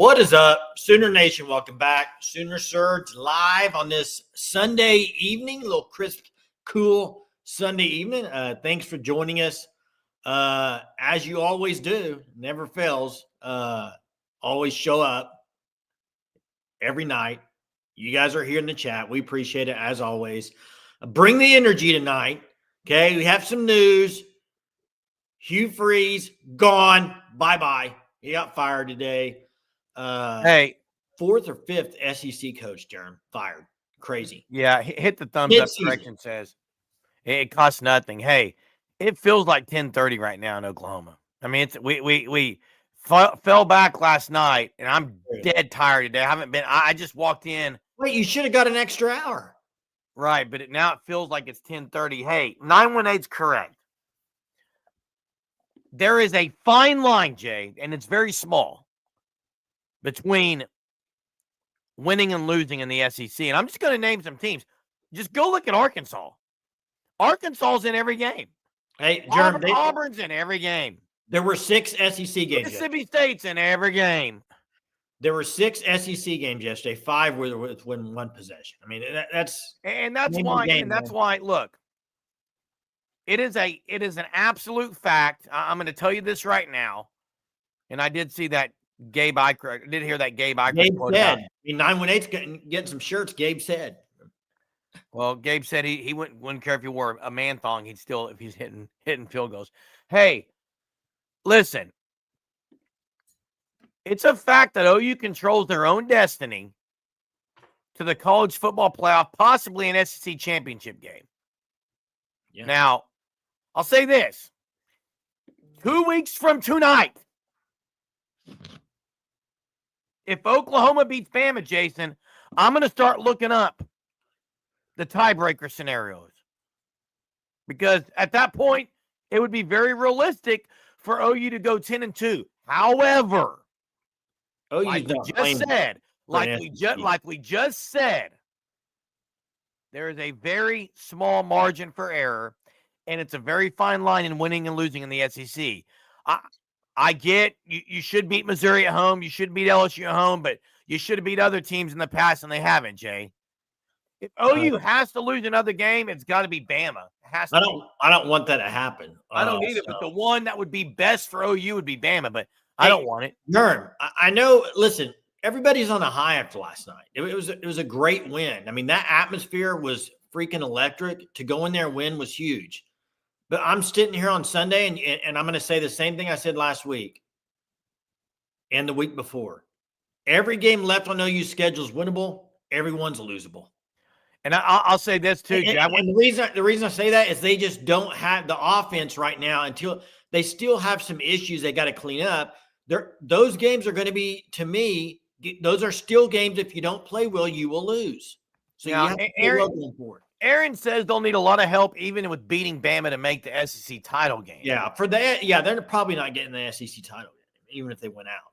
What is up, Sooner Nation? Welcome back. Sooner Surge live on this Sunday evening, a little crisp, cool Sunday evening. Thanks for joining us. As you always do, never fails. Always show up every night. You guys are here in the chat. We appreciate it as always. Bring the energy tonight. Okay, we have some news. Hugh Freeze gone. Bye-bye. He got fired today. Hey, fourth or fifth SEC coach, Jerem, fired. Crazy. Yeah, hit the thumbs up. Correction says it costs nothing. Hey, it feels like 10:30 right now in Oklahoma. I mean, it's we fell back last night, and I'm dead tired today. I haven't been. I just walked in. Wait, you should have got an extra hour. Right, but now it feels like it's 10:30. Hey, 918's correct. There is a fine line, Jay, and it's very small between winning and losing in the SEC. And I'm just going to name some teams. Just go look at Arkansas. Arkansas's in every game. Hey, Jerem, Auburn's in every game. There were 6 SEC games. Mississippi State's in every game. There were 6 SEC games yesterday. 5 were within one possession. I mean, that's why. Look, it is an absolute fact. I'm going to tell you this right now, and I did see that Gabe Eicher. I did hear that Gabe Eicher. Gabe said, I mean, 918's getting some shirts. Gabe said. Well, Gabe said he wouldn't care if he wore a man thong. He'd still, if he's hitting field goals. Hey, listen. It's a fact that OU controls their own destiny to the college football playoff, possibly an SEC championship game. Yeah. Now, I'll say this. 2 weeks from tonight, if Oklahoma beats Bama, Jason, I'm going to start looking up the tiebreaker scenarios. Because at that point, it would be very realistic for OU to go 10-2. However, like we just said, there is a very small margin for error, and it's a very fine line in winning and losing in the SEC. I get you should beat Missouri at home, you should beat LSU at home, but you should have beat other teams in the past, and they haven't, Jay. If OU has to lose another game, it's got to be Bama. I don't want that to happen. I don't either, but the one that would be best for OU would be Bama, but I don't want it. Nerm, I know, listen, everybody's on a high after last night. It was a great win. I mean, that atmosphere was freaking electric. To go in there and win was huge. But I'm sitting here on Sunday, and I'm going to say the same thing I said last week and the week before. Every game left on OU's schedule is winnable. Everyone's losable. And I'll say this too, Jay. And the reason I say that is they just don't have the offense right now until they still have some issues they got to clean up. Those games are going to be, to me, those are still games. If you don't play well, you will lose. So now, you have to be looking for it. Aaron says they'll need a lot of help even with beating Bama to make the SEC title game. Yeah, for that, they're probably not getting the SEC title game, even if they went out.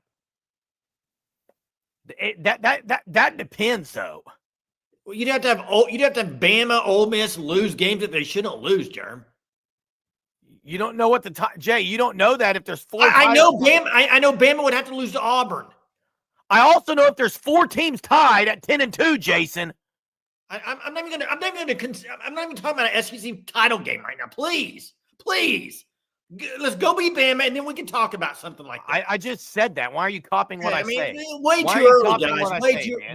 That depends, though. Well, you'd have to have Bama, Ole Miss lose games that they shouldn't lose, Jerm. You don't know what Jay. You don't know that if there's 4. I know Bama. I know Bama would have to lose to Auburn. I also know if there's 4 teams tied at 10-2, Jason. I'm not even talking about an SEC title game right now. Please. Let's go beat Bama, and then we can talk about something like that. I just said that. Why are you copying what I say? Way too early, guys.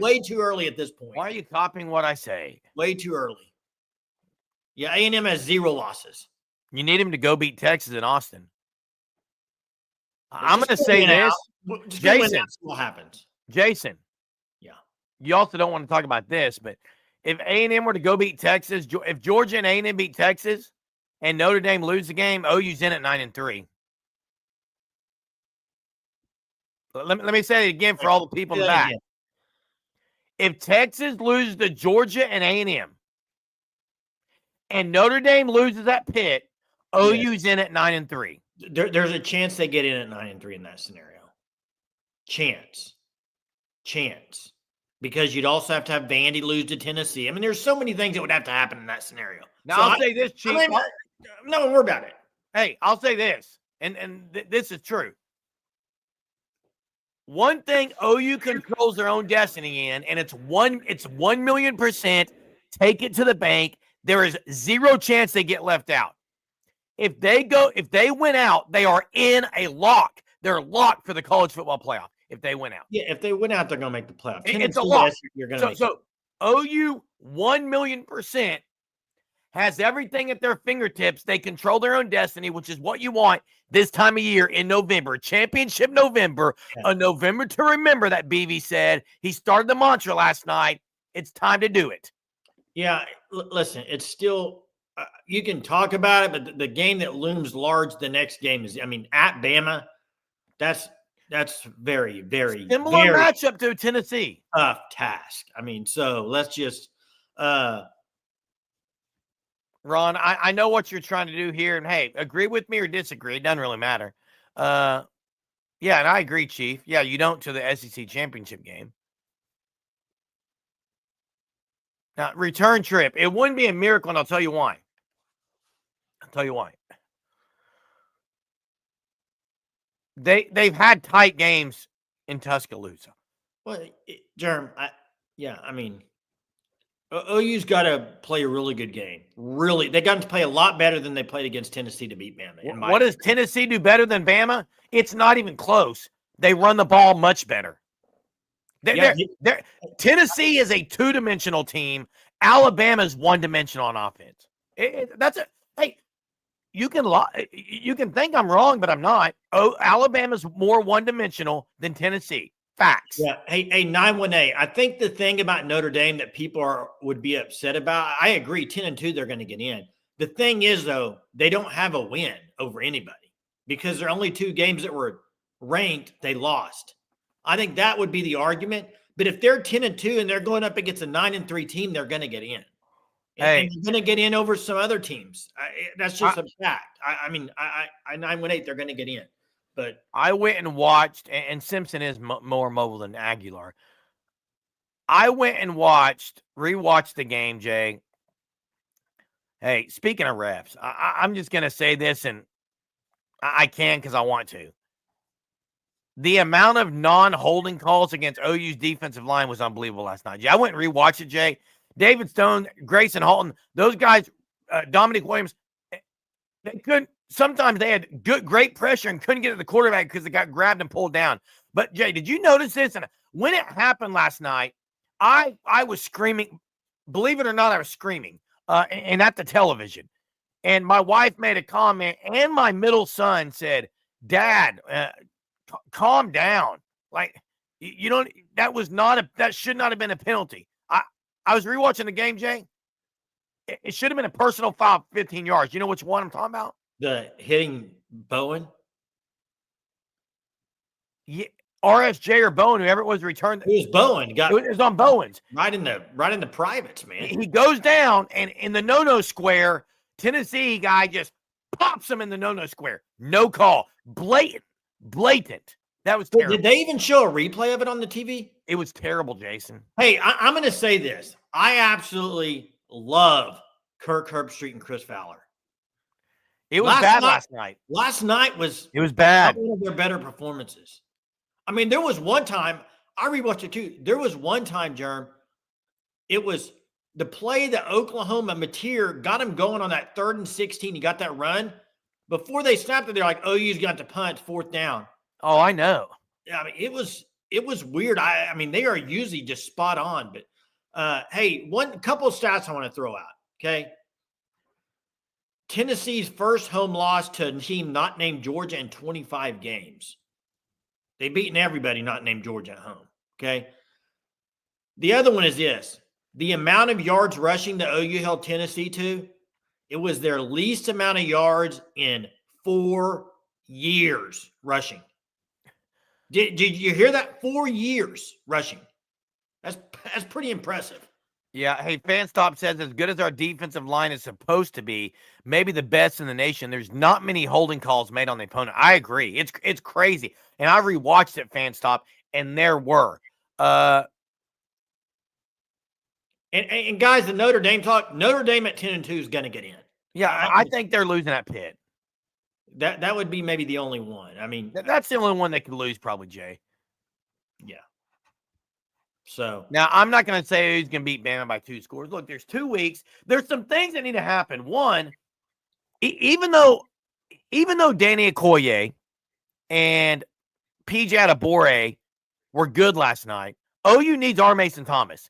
Way too early at this point. Why are you copying what I say? Way too early. Yeah, A&M has 0 losses. You need him to go beat Texas and Austin. I'm going to say this. Jason, what happens? Jason. Yeah. You also don't want to talk about this, but if A&M were to go beat Texas, if Georgia and A&M beat Texas and Notre Dame lose the game, OU's in at 9-3. Let me say it again for all the people in the back. If Texas loses to Georgia and A&M and Notre Dame loses at Pitt, OU's in at 9-3. There's a chance they get in at 9-3 in that scenario. Chance. Because you'd also have to have Vandy lose to Tennessee. I mean, there's so many things that would have to happen in that scenario. Now, so I'll say this, Chief. No, don't worry about it. Hey, I'll say this, and this is true. one thing OU controls their own destiny in, and it's 1,000,000%. Take it to the bank. There is zero chance they get left out. If they win out, they are in a lock. They're locked for the college football playoff. If they win out, Yeah, if they win out, they're going to make the playoff. it's a lock. You're going to So OU 1,000,000% has everything at their fingertips. They control their own destiny, which is what you want this time of year in November. Championship November, a November to remember, that BV said. He started the mantra last night. It's time to do it. Yeah, listen, it's still you can talk about it, but the game that looms large the next game is, at Bama. That's very, very similar very matchup to Tennessee. Tough task. So let's just Ron, I know what you're trying to do here, and hey, agree with me or disagree. It doesn't really matter. Yeah, and I agree, Chief. Yeah, you don't to the SEC championship game. Now, return trip. It wouldn't be a miracle, and I'll tell you why. They've had tight games in Tuscaloosa. Well, Jerm, OU's got to play a really good game. Really, they got to play a lot better than they played against Tennessee to beat Bama. What does Tennessee do better than Bama? It's not even close. They run the ball much better. Tennessee is a two-dimensional team. Alabama's one-dimensional on offense. Hey, you can think I'm wrong, but I'm not. Alabama's more one-dimensional than Tennessee. Facts. Yeah. Hey, 918. I think the thing about Notre Dame that people would be upset about, I agree, 10-2, they're going to get in. The thing is, though, they don't have a win over anybody because there are only 2 games that were ranked, they lost. I think that would be the argument. But if they're 10-2 and they're going up against a 9-3 team, they're going to get in. And they're going to get in over some other teams. That's just a fact. 918, they're going to get in. But I went and watched, and Simpson is more mobile than Aguilar. I went and rewatched the game, Jay. Hey, speaking of refs, I'm just going to say this, and I can because I want to. The amount of non-holding calls against OU's defensive line was unbelievable last night. I went and rewatched it, Jay. David Stone, Grayson Halton, those guys, Dominic Williams, they couldn't. Sometimes they had great pressure and couldn't get to the quarterback because they got grabbed and pulled down. But, Jay, did you notice this? And when it happened last night, I was screaming. Believe it or not, I was screaming and at the television. And my wife made a comment, and my middle son said, Dad, calm down. Like, you don't – that should not have been a penalty. I was rewatching the game, Jay. It should have been a personal foul, 15 yards. You know which one I'm talking about? The hitting Bowen? Yeah, RSJ or Bowen, whoever it was, returned. It was Bowen. It was on Bowen's. Right in the privates, man. He goes down, and in the no-no square, Tennessee guy just pops him in the no-no square. No call. Blatant. That was terrible. Did they even show a replay of it on the TV? It was terrible, Jason. Hey, I'm going to say this. I absolutely love Kirk Herbstreit and Chris Fowler. It was bad last night. Last night was bad. One of their better performances. There was one time, I rewatched it too. There was one time, Jerm, it was the play that Oklahoma Mateer got him going on that 3rd and 16. He got that run. Before they snapped it, they're like, OU's got to punt 4th down. Oh, I know. It was weird. They are usually just spot on. But hey, couple of stats I want to throw out. Okay. Tennessee's first home loss to a team not named Georgia in 25 games. They've beaten everybody not named Georgia at home. Okay. The other one is this. The amount of yards rushing that OU held Tennessee to, it was their least amount of yards in 4 years rushing. Did you hear that? 4 years rushing. That's pretty impressive. Yeah. Hey, Fanstop says, as good as our defensive line is supposed to be, maybe the best in the nation, there's not many holding calls made on the opponent. I agree. It's crazy. And I rewatched it, Fanstop, and there were. And guys, the Notre Dame talk, Notre Dame at 10-2 is going to get in. Yeah, I think they're losing at Pitt. That would be maybe the only one. That's the only one they could lose, probably, Jay. Yeah. So now I'm not going to say he's going to beat Bama by 2 scores. Look, there's 2 weeks. There's some things that need to happen. One, even though Danny Okoye and PJ Adebawore were good last night, OU needs R. Mason Thomas.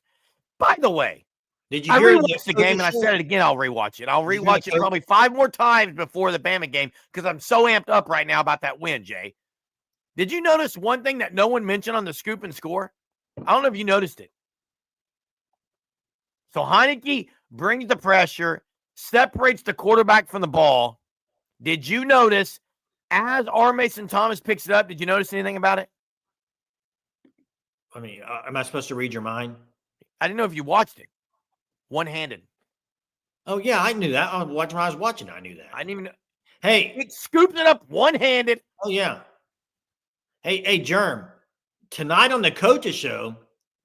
By the way, did you I hear rewatched the game, and I said it again. I'll rewatch it. I'll rewatch it probably 5 more times before the Bama game because I'm so amped up right now about that win, Jay. Did you notice one thing that no one mentioned on the scoop and score? I don't know if you noticed it. So Heineke brings the pressure, separates the quarterback from the ball. Did you notice as R. Mason Thomas picks it up, did you notice anything about it? I mean, am I supposed to read your mind? I didn't know if you watched it. One-handed. Oh, yeah, I knew that. When I was watching, I knew that. I didn't even know. Hey. It scooped it up one-handed. Oh, yeah. Hey, Germ, tonight on the coaches show,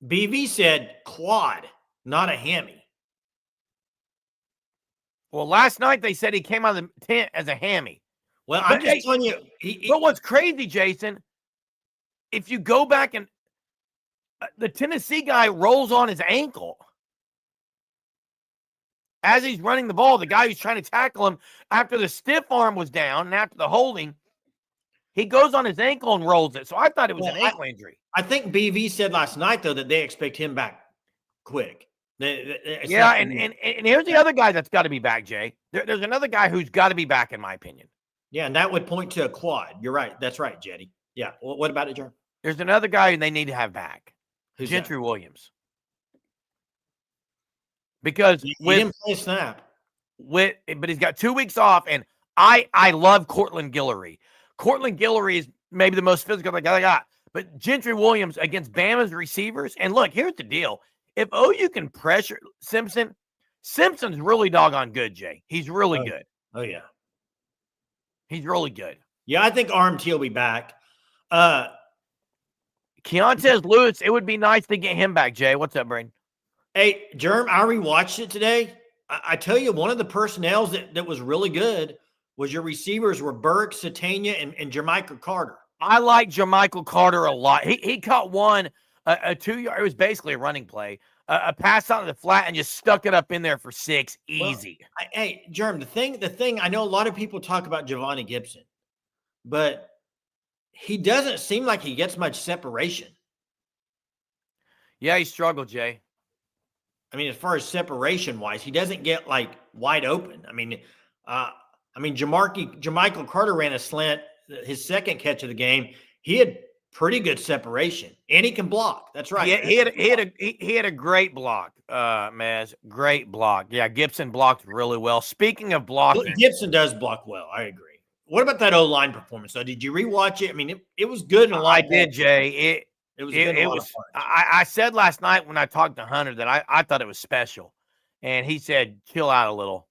BV said quad, not a hammy. Well, last night they said he came out of the tent as a hammy. Well, I'm just telling you. But what's crazy, Jason, if you go back and the Tennessee guy rolls on his ankle as he's running the ball, the guy who's trying to tackle him after the stiff arm was down and after the holding, he goes on his ankle and rolls it. So I thought it was an ankle injury. I think BV said last night, though, that they expect him back quick. Yeah, and here's the other guy that's got to be back, Jay. There's another guy who's got to be back, in my opinion. Yeah, and that would point to a quad. You're right. That's right, Jetty. Yeah. Well, what about it, Jerm? There's another guy they need to have back. Who's Gentry that? Williams. Because he didn't play a snap. But he's got 2 weeks off, and I love Cortland Guillory. Cortland Guillory is maybe the most physical guy I got. But Gentry Williams against Bama's receivers, and look, here's the deal. If OU can pressure Simpson's really doggone good, Jay. He's really good. Oh, yeah. He's really good. Yeah, I think RMT will be back. Keontez Lewis, it would be nice to get him back, Jay. What's up, Brain? Hey, Germ, I rewatched it today. I tell you, one of the personnels that was really good was your receivers were Burke, Sategna, and Jermichael Carter. I like Jermichael Carter a lot. He caught one, a 2-yard, it was basically a running play, a pass out of the flat and just stuck it up in there for 6, easy. Well, hey, Germ, the thing, I know a lot of people talk about Giovanni Gibson, but he doesn't seem like he gets much separation. Yeah, he struggled, Jay. I mean, as far as separation wise, he doesn't get like wide open. I mean, Jermichael Carter ran a slant, his second catch of the game. He had pretty good separation, and he can block. That's right. Yeah, he had a great block, Maz. Great block. Yeah, Gibson blocked really well. Speaking of blocking, Gibson does block well. I agree. What about that O-line performance? So, did you rewatch it? I mean, it was good in a lot. I did, Jay. I said last night when I talked to Hunter that I thought it was special, and he said, "Chill out a little."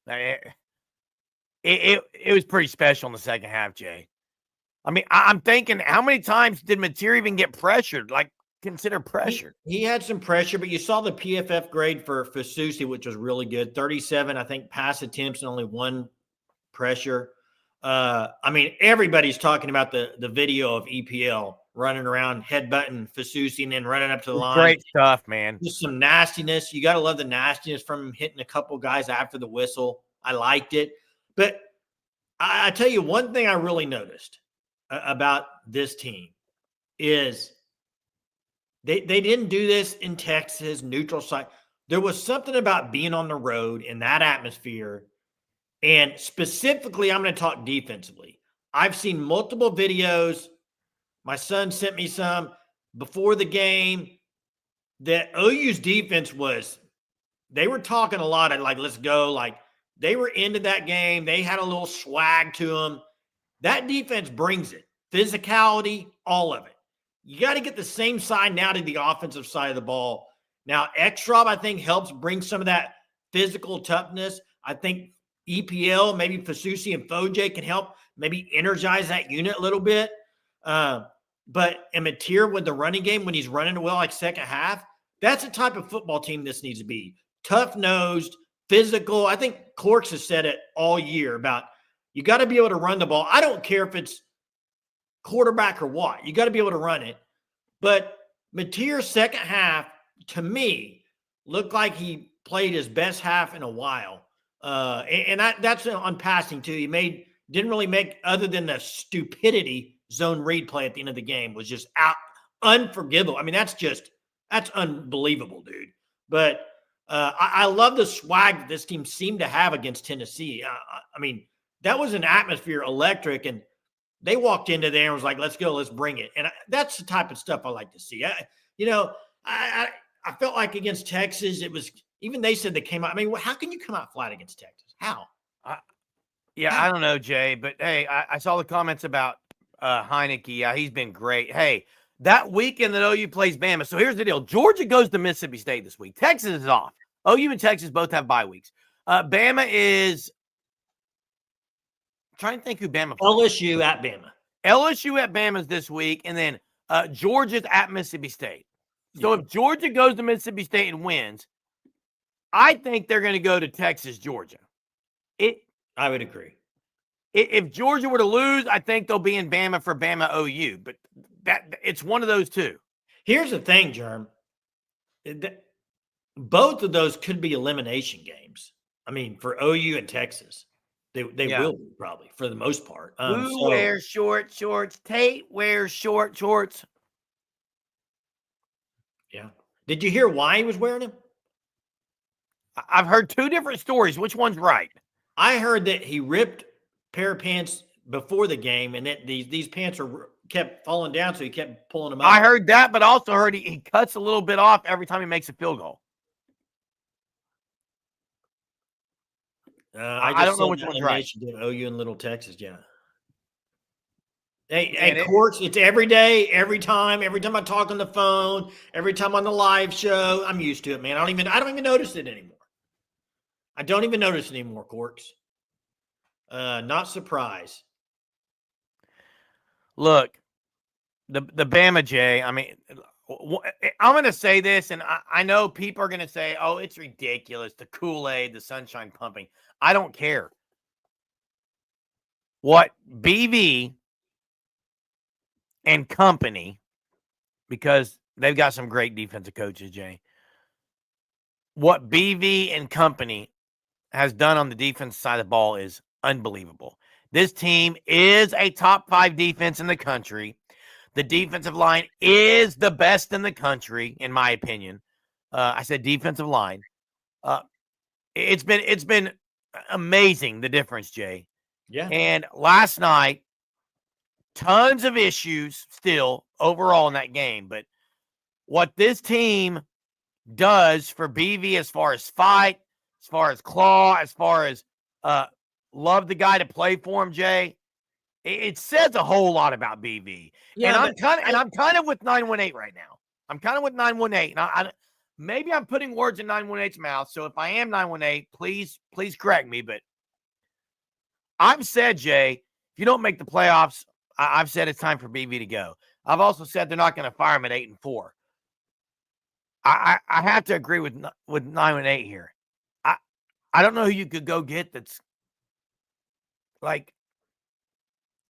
It was pretty special in the second half, Jay. I mean, I'm thinking, how many times did Mateer even get pressured? Like, consider pressure. He had some pressure, but you saw the PFF grade for Fasusi, which was really good. 37, I think, pass attempts and only 1 pressure. I mean, everybody's talking about the video of EPL running around, headbutting Fasusi and then running up to the line. Great stuff, man. Just some nastiness. You got to love the nastiness from him hitting a couple guys after the whistle. I liked it. But I tell you, one thing I really noticed about this team is they didn't do this in Texas, neutral site. There was something about being on the road in that atmosphere. And specifically, I'm going to talk defensively. I've seen multiple videos. My son sent me some before the game that OU's defense they were talking a lot like, let's go. Like, they were into that game. They had a little swag to them. That defense brings it. Physicality, all of it. You got to get the same side now to the offensive side of the ball. Now, X-Rob, I think, helps bring some of that physical toughness. I think EPL, maybe Fasusi and Foj can help maybe energize that unit a little bit. But Mateer with the running game, when he's running well like second half, that's the type of football team this needs to be. Tough-nosed, physical. I think Clarks has said it all year about you got to be able to run the ball. I don't care if it's quarterback or what. You got to be able to run it. But Mateer's second half, to me, looked like he played his best half in a while. That's on passing, too. Didn't really make, other than the stupidity zone read play at the end of the game, was just unforgivable. I mean, that's unbelievable, dude. But I love the swag that this team seemed to have against Tennessee. I mean, that was an atmosphere electric, and they walked into there and was like, let's go, let's bring it. And that's the type of stuff I like to see. I felt like against Texas, it was, even they said they came out. I mean, how can you come out flat against Texas? How? I don't know, Jay, but hey, I saw the comments about Heineke. Yeah, he's been great. Hey, that weekend that OU plays Bama. So here's the deal. Georgia goes to Mississippi State this week. Texas is off. OU and Texas both have bye weeks. Bama is – trying to think who Bama plays. LSU at Bama. LSU at Bama's this week, and then Georgia's at Mississippi State. So if Georgia goes to Mississippi State and wins, I think they're going to go to Texas, Georgia. I would agree. If Georgia were to lose, I think they'll be in Bama for Bama OU. But it's one of those two. Here's the thing, Jerm. Both of those could be elimination games. I mean, for OU and Texas. They will be, probably, for the most part. Who wears short shorts? Tate wears short shorts. Yeah. Did you hear why he was wearing them? I've heard two different stories. Which one's right? I heard that he ripped a pair of pants before the game, and that these pants kept falling down, so he kept pulling them up. I heard that, but also heard he cuts a little bit off every time he makes a field goal. I don't know which one's right. OU and Little Texas, yeah. Hey, Courts, it's every day, every time I talk on the phone, every time on the live show. I'm used to it, man. I don't even notice it anymore. I don't even notice it anymore, Courts. Not surprised. Look, the Bama Jay, I mean, I'm going to say this, and I know people are going to say, oh, it's ridiculous, the Kool-Aid, the sunshine pumping. I don't care. What BV and company, because they've got some great defensive coaches, Jay. What BV and company has done on the defense side of the ball is unbelievable. This team is a top 5 defense in the country. The defensive line is the best in the country, in my opinion. I said defensive line. It's been amazing, the difference, Jay. Yeah. And last night, tons of issues still overall in that game. But what this team does for BV as far as fight, as far as claw, as far as love the guy to play for him, Jay, it says a whole lot about BV. Yeah, and I'm kind of with 918 right now. I'm kind of with 918. And maybe I'm putting words in 918's mouth. So if I am 918, please correct me. But I've said, Jay, if you don't make the playoffs, I've said it's time for BV to go. I've also said they're not going to fire him at 8-4. I have to agree with 918 here. I don't know who you could go get that's like.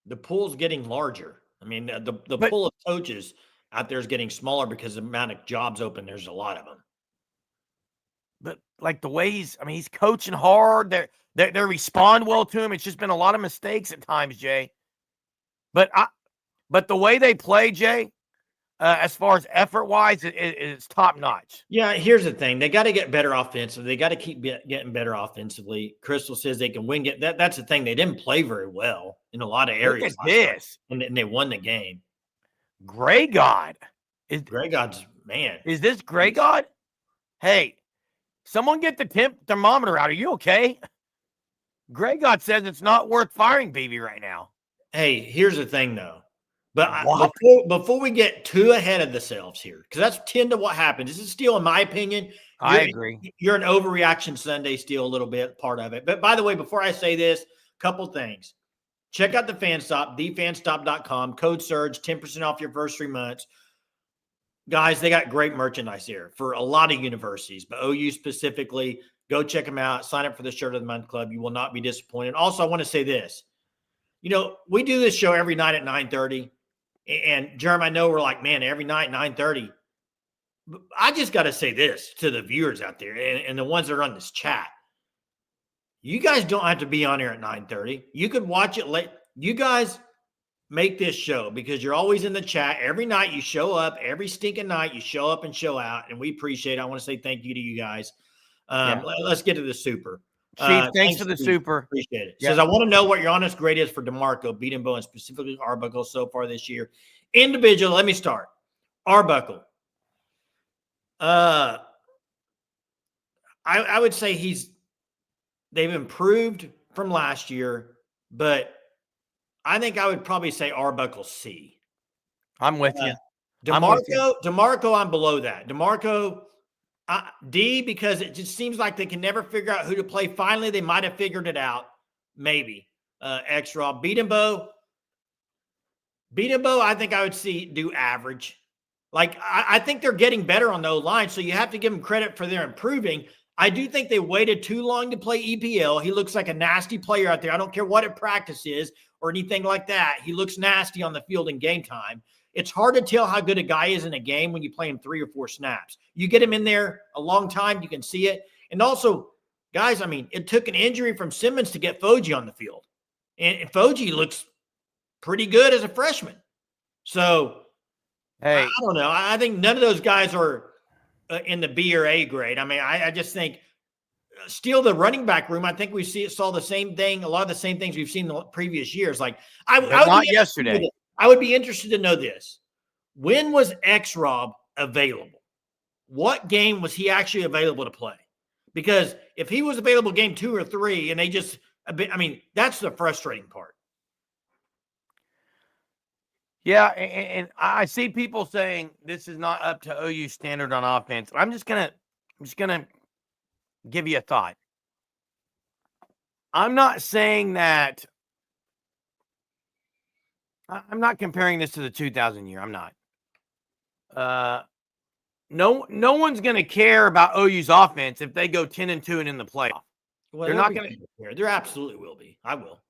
The pool's getting larger. I mean, the pool of coaches out there is getting smaller because the amount of jobs open, there's a lot of them. But like the way he's coaching hard. They respond well to him. It's just been a lot of mistakes at times, Jay. But the way they play, Jay, as far as effort-wise, it's top-notch. Yeah, here's the thing. They got to get better offensively. They got to keep getting better offensively. Crystal says they can win. That's the thing. They didn't play very well in a lot of areas. Look at this. And they won the game. Gray God. Gray God's, man. Is this Gray God? Hey, someone get the thermometer out. Are you okay? Gray God says it's not worth firing BV right now. Hey, here's the thing, though. But before we get too ahead of ourselves here, because that's tend to what happens. This is still, in my opinion, I agree. You're an overreaction Sunday, still a little bit part of it. But by the way, before I say this, a couple things. Check out the FanStop, thefanstop.com. Code SURGE, 10% off your first 3 months. Guys, they got great merchandise here for a lot of universities, but OU specifically. Go check them out. Sign up for the Shirt of the Month Club. You will not be disappointed. Also, I want to say this. You know, we do this show every night at 9:30. And, Jeremy, I know we're like, man, every night, 9:30. I just got to say this to the viewers out there and the ones that are on this chat. You guys don't have to be on here at 9:30. You could watch it late. You guys make this show because you're always in the chat. Every night you show up. Every stinking night you show up and show out, and we appreciate it. I want to say thank you to you guys. Let's get to the super. Chief, thanks for the Steve. super. Appreciate it. Says, I want to know what your honest grade is for DeMarco, Beatonbow, and specifically Arbuckle so far this year. Individual, let me start. Arbuckle. I would say they've improved from last year, but I think I would probably say Arbuckle C. I'm with you. DeMarco, I'm below that. DeMarco, D, because it just seems like they can never figure out who to play. Finally, they might have figured it out. Maybe. X-Raw. Beatonbow, I think I would do average. Like, I think they're getting better on the O-line, so you have to give them credit for their improving. I do think they waited too long to play EPL. He looks like a nasty player out there. I don't care what at practice is or anything like that. He looks nasty on the field in game time. It's hard to tell how good a guy is in a game when you play him 3 or 4 snaps. You get him in there a long time, you can see it. And also, guys, I mean, it took an injury from Simmons to get Foji on the field. And Foji looks pretty good as a freshman. So, hey, I don't know. I think none of those guys are in the B or A grade. I mean, I just think still the running back room, I think we saw the same thing, a lot of the same things we've seen in the previous years. Like, not yesterday. I would be interested to know this. When was X-Rob available? What game was he actually available to play? Because if he was available game 2 or 3 and they just, I mean, that's the frustrating part. Yeah, and I see people saying this is not up to OU standard on offense. I'm just gonna give you a thought. I'm not saying that. I'm not comparing this to the 2000 year. I'm not. No one's gonna care about OU's offense if they go 10-2 and in the playoff. Well, they're not gonna care. There absolutely will be. I will.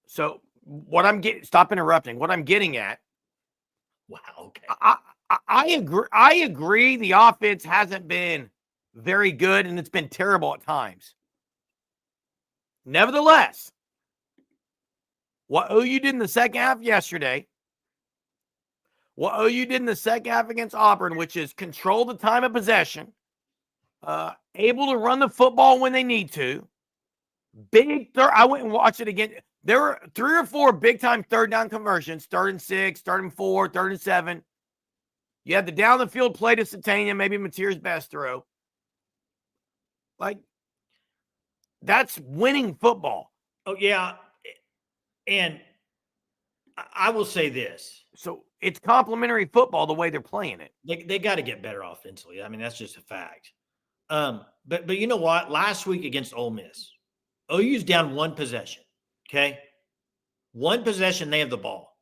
So what I'm getting, stop interrupting. What I'm getting at. Wow. Okay. I agree. I agree. The offense hasn't been very good, and it's been terrible at times. Nevertheless, what OU did in the second half yesterday, what OU did in the second half against Auburn, which is control the time of possession, able to run the football when they need to. I went and watched it again. There were 3 or 4 big-time third-down conversions, 3rd and 6, 3rd and 4, 3rd and 7. You had the down-the-field play to Sategna, maybe Mateer's best throw. Like, that's winning football. Oh, yeah. And I will say this. So, it's complimentary football the way they're playing it. They got to get better offensively. I mean, that's just a fact. But you know what? Last week against Ole Miss, OU's down 1 possession. Okay. 1 possession, they have the ball.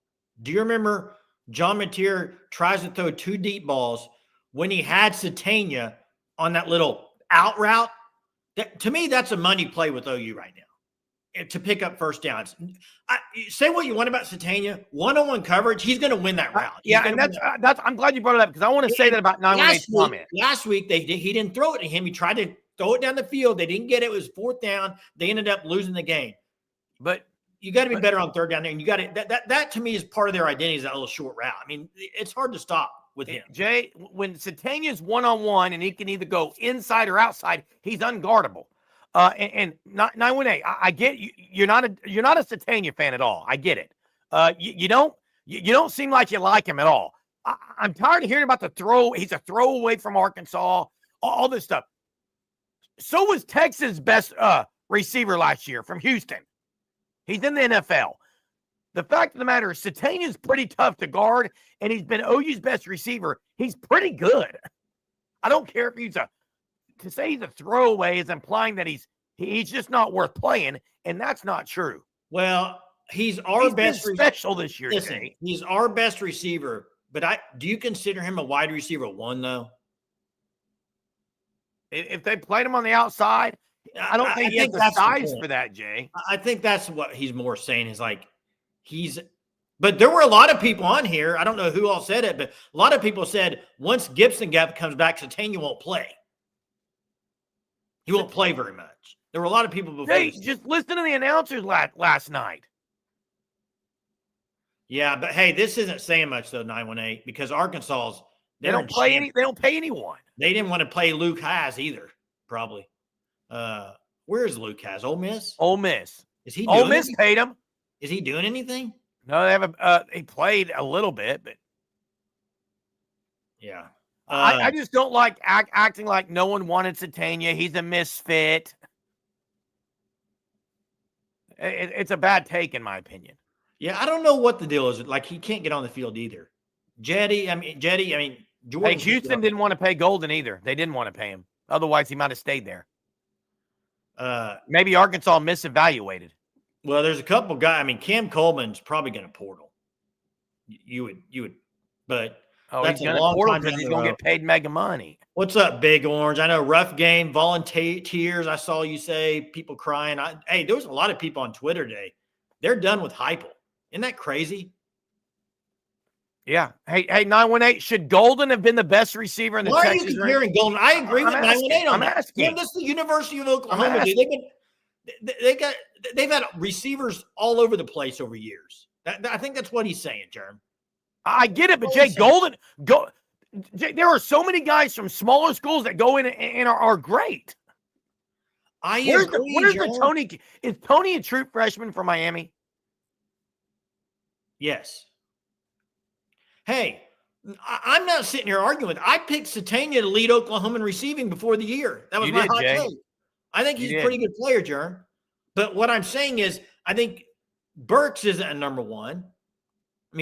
Do you remember John Mateer tries to throw 2 deep balls when he had Sategna on that little out route? To me, that's a money play with OU right now to pick up first downs. Say what you want about Sategna. 1-on-1 coverage, he's going to win that route. And that's I'm glad you brought it up because I want to say that about 918's comment. Last week, he didn't throw it to him. He tried to throw it down the field. They didn't get it. It was 4th down. They ended up losing the game. But you got to be better on 3rd down there. And you got to that to me is part of their identity is that little short route. I mean, it's hard to stop with him. Jay, when Sategna's 1-on-1 and he can either go inside or outside, he's unguardable. And 918, I get you. You're not a Sategna fan at all. I get it. You don't seem like you like him at all. I'm tired of hearing about the throw. He's a throwaway from Arkansas. All this stuff. So was Texas' best receiver last year from Houston. He's in the NFL. The fact of the matter is Sategna's pretty tough to guard, and he's been OU's best receiver. He's pretty good. I don't care if to say he's a throwaway is implying that he's just not worth playing, and that's not true. Well, he's our best special this year. Listen, he's our best receiver, but do you consider him a wide receiver 1 though? If they played him on the outside, I don't think he has the size for that, Jay. I think that's what he's more saying is like he's But there were a lot of people on here. I don't know who all said it, but a lot of people said once Gibson comes back, Sategna won't play. He won't play very much. There were a lot of people before. Hey, just listen to the announcers last night. Yeah, but hey, this isn't saying much though. 918 because Arkansas's They don't play They don't pay anyone. They didn't want to play Luke Haas either. Probably. Where is Luke Haas? Ole Miss. Ole Miss. Is he? Doing Ole Miss paid him. Is he doing anything? No, they have he played a little bit, but yeah. I just don't like acting like no one wanted Sategna. He's a misfit. It's a bad take, in my opinion. Yeah, I don't know what the deal is. Like, he can't get on the field either. Jetty, Jordan. Hey, Houston didn't want to pay Golden either. They didn't want to pay him. Otherwise, he might have stayed there. Maybe Arkansas misevaluated. Well, there's a couple guys. Cam Coleman's probably going to portal. You would, but that's he's a long time because he's going to get paid mega money. What's up, Big Orange? I know rough game, volunteers. I saw you say people crying. Hey, there was a lot of people on Twitter today. They're done with Heupel. Isn't that crazy? Yeah. Hey, 918. Should Golden have been the best receiver in the Texas? Why are you comparing Golden? I agree with 918 on that. Asking. This is the University of Oklahoma. They've had receivers all over the place over years. I think that's what he's saying, Jerm. I get it, but Jay, Jay, there are so many guys from smaller schools that go in and are great. Where's the Tony? Is Tony a true freshman from Miami? Yes. Hey, I'm not sitting here arguing. I picked Sategna to lead Oklahoma in receiving before the year. That was my hot take. I think he's a pretty good player, Jerm. But what I'm saying is, I think Burks isn't a number one.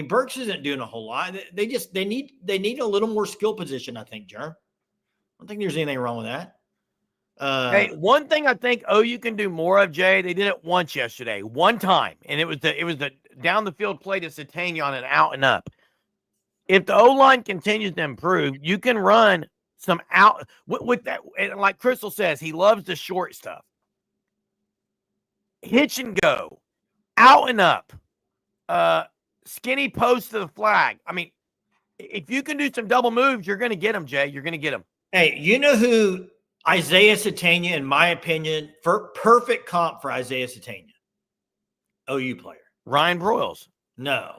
Burks isn't doing a whole lot. They need a little more skill position, I think, Jerm. I don't think there's anything wrong with that. Hey, one thing I think OU can do more of, Jay, they did it once yesterday, one time, and it was the down the field play to Sategna on an out and up. If the O-line continues to improve, you can run some out with that. And like Crystal says, he loves the short stuff. Hitch and go, out and up, skinny post to the flag. If you can do some double moves, you're going to get them, Jay. You're going to get them. Hey, you know who Isaiah Sategna, in my opinion, for perfect comp for Isaiah Sategna? OU player. Ryan Broyles. No.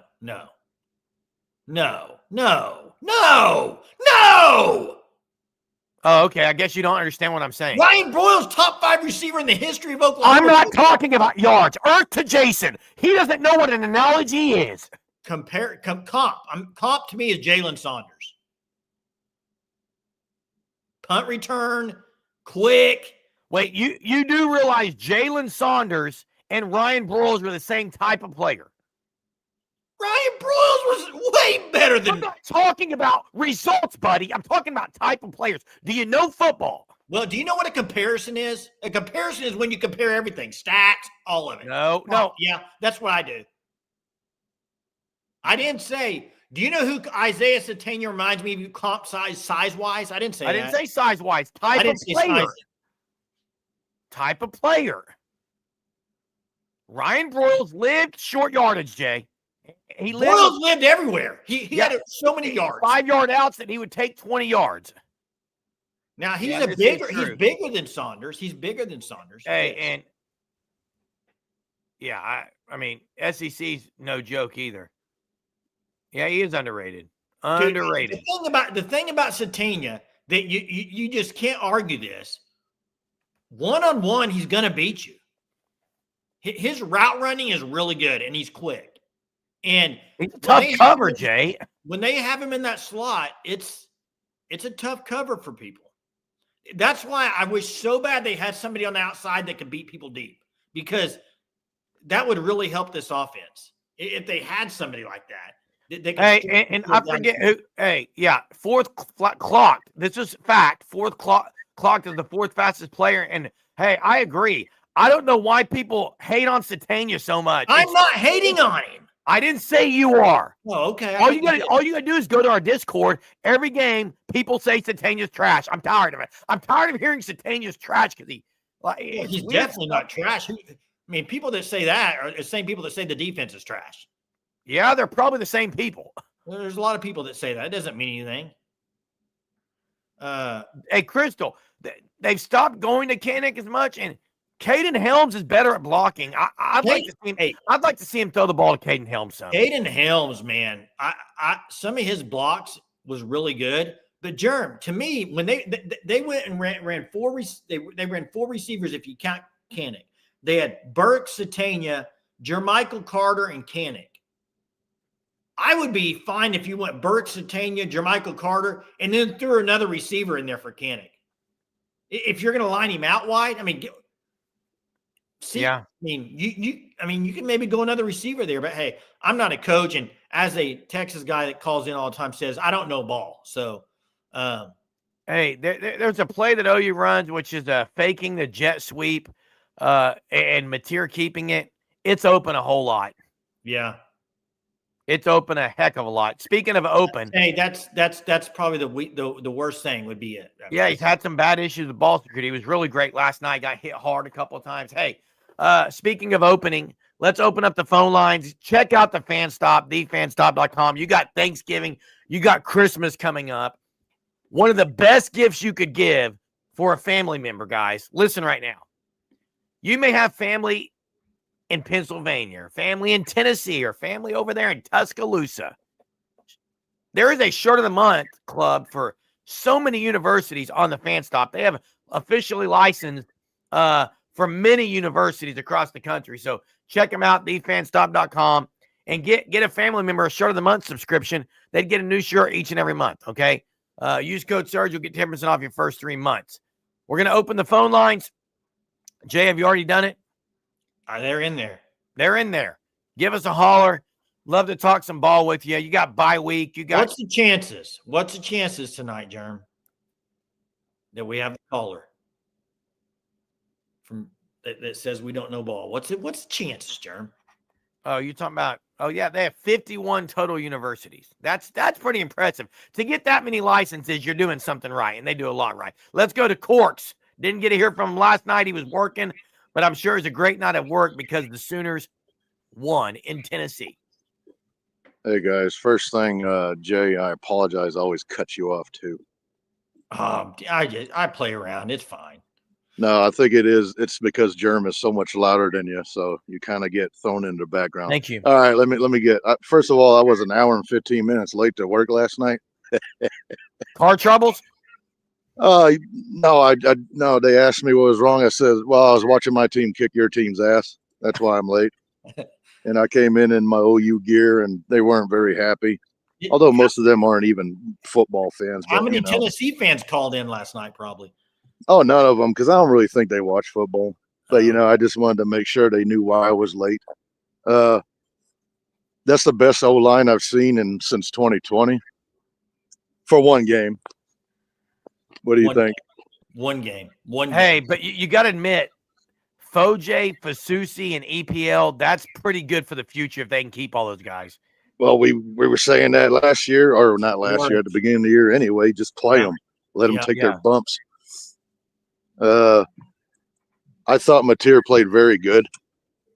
Oh, okay. I guess you don't understand what I'm saying. Ryan Broyles, top 5 receiver in the history of Oklahoma. I'm not talking about yards. Earth to Jason. He doesn't know what an analogy is. Comp to me is Jalen Saunders. Punt return, quick. Wait, you do realize Jalen Saunders and Ryan Broyles were the same type of player? Ryan Broyles was way better than. I'm not talking about results, buddy. I'm talking about type of players. Do you know football? Well, do you know what a comparison is? A comparison is when you compare everything, stats, all of it. No. Yeah, that's what I do. I didn't say. Do you know who Isaiah Sategna reminds me of? You comp size-wise? I didn't say that. I didn't say size-wise. Type of player. Type of player. Ryan Broyles lived short yardage, Jay. Broyles lived everywhere. He had so many yards. 5-yard outs that he would take 20 yards. Now he's bigger than Saunders. He's bigger than Saunders. Hey, and SEC's no joke either. Yeah, he is underrated. Underrated. The thing about Sategna that you just can't argue this. One-on-one, he's gonna beat you. His route running is really good, and he's quick. And it's a tough cover, Jay. When they have him in that slot, it's a tough cover for people. That's why I wish so bad they had somebody on the outside that could beat people deep, because that would really help this offense if they had somebody like that. Hey, and I forget who. Hey, yeah, fourth clock. This is fact. Fourth clock is the fourth fastest player. And hey, I agree. I don't know why people hate on Sategna so much. I'm not hating on him. I didn't say you are. Oh, okay. All you gotta do is go to our Discord. Every game, people say Sategna's trash. I'm tired of it. I'm tired of hearing Sategna's trash because he's definitely not trash. People that say that are the same people that say the defense is trash. Yeah, they're probably the same people. There's a lot of people that say that. It doesn't mean anything. Hey, Crystal, they've stopped going to Kinnick as much, and Caden Helms is better at blocking. I'd like to see him. Hey, I'd like to see him throw the ball to Caden Helms some. Caden Helms, man, some of his blocks was really good. But Germ, to me, when they went and ran four, they ran four receivers if you count Kinnick. They had Burke, Sategna, Jermichael Carter, and Kinnick. I would be fine if you went Burke, Sategna, Jermichael Carter, and then threw another receiver in there for Kinnick. If you're going to line him out wide, I mean, yeah. I mean, you can maybe go another receiver there, but hey, I'm not a coach, and as a Texas guy that calls in all the time says, I don't know ball. So, hey, there's a play that OU runs, which is faking the jet sweep, and Mateer keeping it. It's open a whole lot. Yeah. It's open a heck of a lot. Speaking of open, hey, that's probably the worst thing would be it. Yeah, he's had some bad issues with ball security. He was really great last night. Got hit hard a couple of times. Hey, speaking of opening, let's open up the phone lines. Check out the Fan Stop, thefanstop.com. You got Thanksgiving. You got Christmas coming up. One of the best gifts you could give for a family member, guys. Listen right now. You may have family in Pennsylvania, or family in Tennessee, or family over there in Tuscaloosa. There is a Shirt of the Month club for so many universities on the Fan Stop. They have officially licensed for many universities across the country. So check them out, thefanstop.com, and get a family member a Shirt of the Month subscription. They'd get a new shirt each and every month, okay? Use code SURGE. You'll get 10% off your first 3 months. We're going to open the phone lines. Jay, have you already done it? They're in there. They're in there. Give us a holler. Love to talk some ball with you. You got bye week. You got. What's the chances? What's the chances tonight, Germ, that we have the caller from that says we don't know ball? What's the chances, Germ? Oh, you're talking about? Oh yeah, they have 51 total universities. That's pretty impressive. To get that many licenses, you're doing something right, and they do a lot right. Let's go to Corks. Didn't get to hear from him last night. He was working, but I'm sure it was a great night at work because the Sooners won in Tennessee. Hey guys, first thing, Jay, I apologize. I always cut you off too. I play around. It's fine. No, I think it is. It's because Germ is so much louder than you, so you kind of get thrown into the background. Thank you. All right, let me get. First of all, I was an hour and 15 minutes late to work last night. Car troubles? No, no. They asked me what was wrong. I said, well, I was watching my team kick your team's ass. That's why I'm late. And I came in my OU gear, and they weren't very happy. Although most of them aren't even football fans. How many Tennessee fans called in last night? Probably. Oh, none of them, because I don't really think they watch football. But I just wanted to make sure they knew why I was late. That's the best O-line I've seen since 2020 for one game. What do you think? One game. Hey, but you got to admit, Foje, Fasusi, and EPL, that's pretty good for the future if they can keep all those guys. Well, we were saying that last year, or not last year, at the beginning of the year anyway. Just play them. Let them take their bumps. I thought Mateer played very good.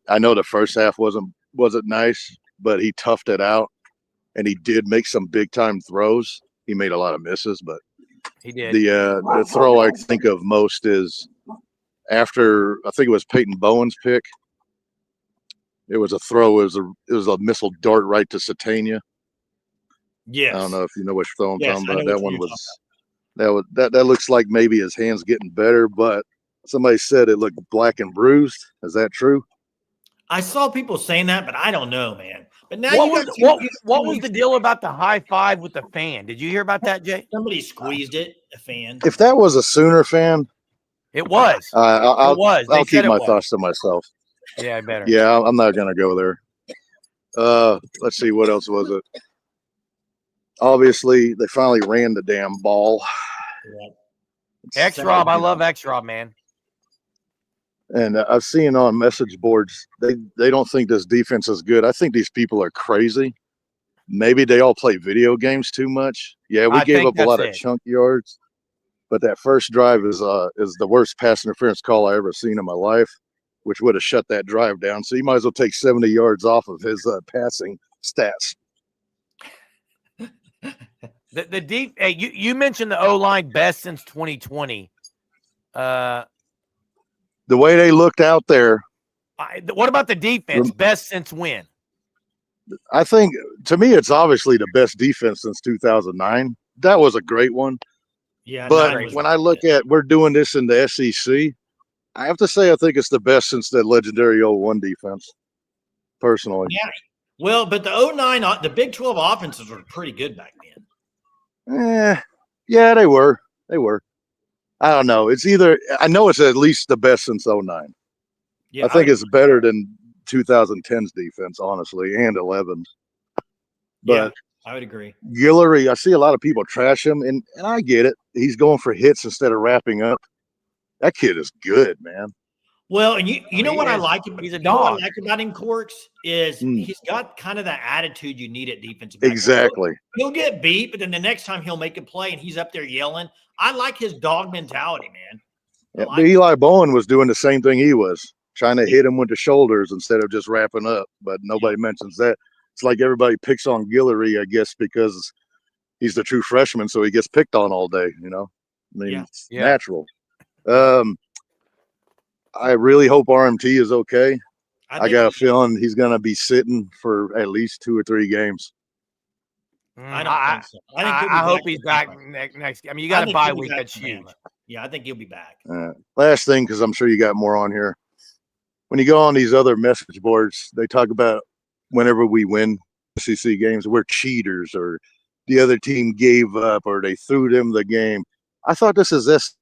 I know the first half wasn't nice, but he toughed it out, and he did make some big-time throws. He made a lot of misses, but he did. The throw I think of most is after, I think it was Peyton Bowen's pick. It was a throw. It was a missile dart right to Sategna. Yes. I don't know if you know which throw I'm talking about. That one was that looks like maybe his hand's getting better, but somebody said it looked black and bruised. Is that true? I saw people saying that, but I don't know, man. But now what was the deal about the high five with the fan? Did you hear about that, Jay? Somebody squeezed it, a fan. If that was a Sooner fan, it was. I'll keep my thoughts to myself. Yeah, I better. Yeah, I'm not gonna go there. Let's see, what else was it? Obviously, they finally ran the damn ball. X-Rob, I love X-Rob, man. And I've seen on message boards, they don't think this defense is good. I think these people are crazy. Maybe they all play video games too much. Yeah, we gave up a lot of chunk yards, but that first drive is the worst pass interference call I ever seen in my life, which would have shut that drive down. So you might as well take 70 yards off of his passing stats. The deep. Hey, you mentioned the O-line best since 2020. The way they looked out there. What about the defense? Best since when? I think, to me, it's obviously the best defense since 2009. That was a great one. Yeah, but when I look at we're doing this in the SEC, I have to say I think it's the best since that legendary 01 defense, personally. Yeah. Well, but the 09, the Big 12 offenses were pretty good back then. Yeah, they were. They were. I don't know. It's either – I know it's at least the best since 09. Yeah, I think it's better than 2010's defense, honestly, and 11's. But yeah, I would agree. Guillory, I see a lot of people trash him, and I get it. He's going for hits instead of wrapping up. That kid is good, man. Well, and you know what I like about he's a dog. What I like about him, Corks, is he's got kind of that attitude you need at defensive back. Exactly. He'll get beat, but then the next time he'll make a play and he's up there yelling. I like his dog mentality, man. Yeah, but Eli Bowen was doing the same thing he was, trying to hit him with the shoulders instead of just wrapping up, but nobody mentions that. It's like everybody picks on Guillory, I guess, because he's the true freshman, so he gets picked on all day, you know? I mean, it's natural. I really hope RMT is okay. I got a feeling he's going to be sitting for at least 2 or 3 games. I don't think so. I hope he's back next. I mean, you got a bye week. That's huge. Yeah, I think he'll be back. Last thing, because I'm sure you got more on here. When you go on these other message boards, they talk about whenever we win SEC games, we're cheaters, or the other team gave up, or they threw them the game. I thought this is this.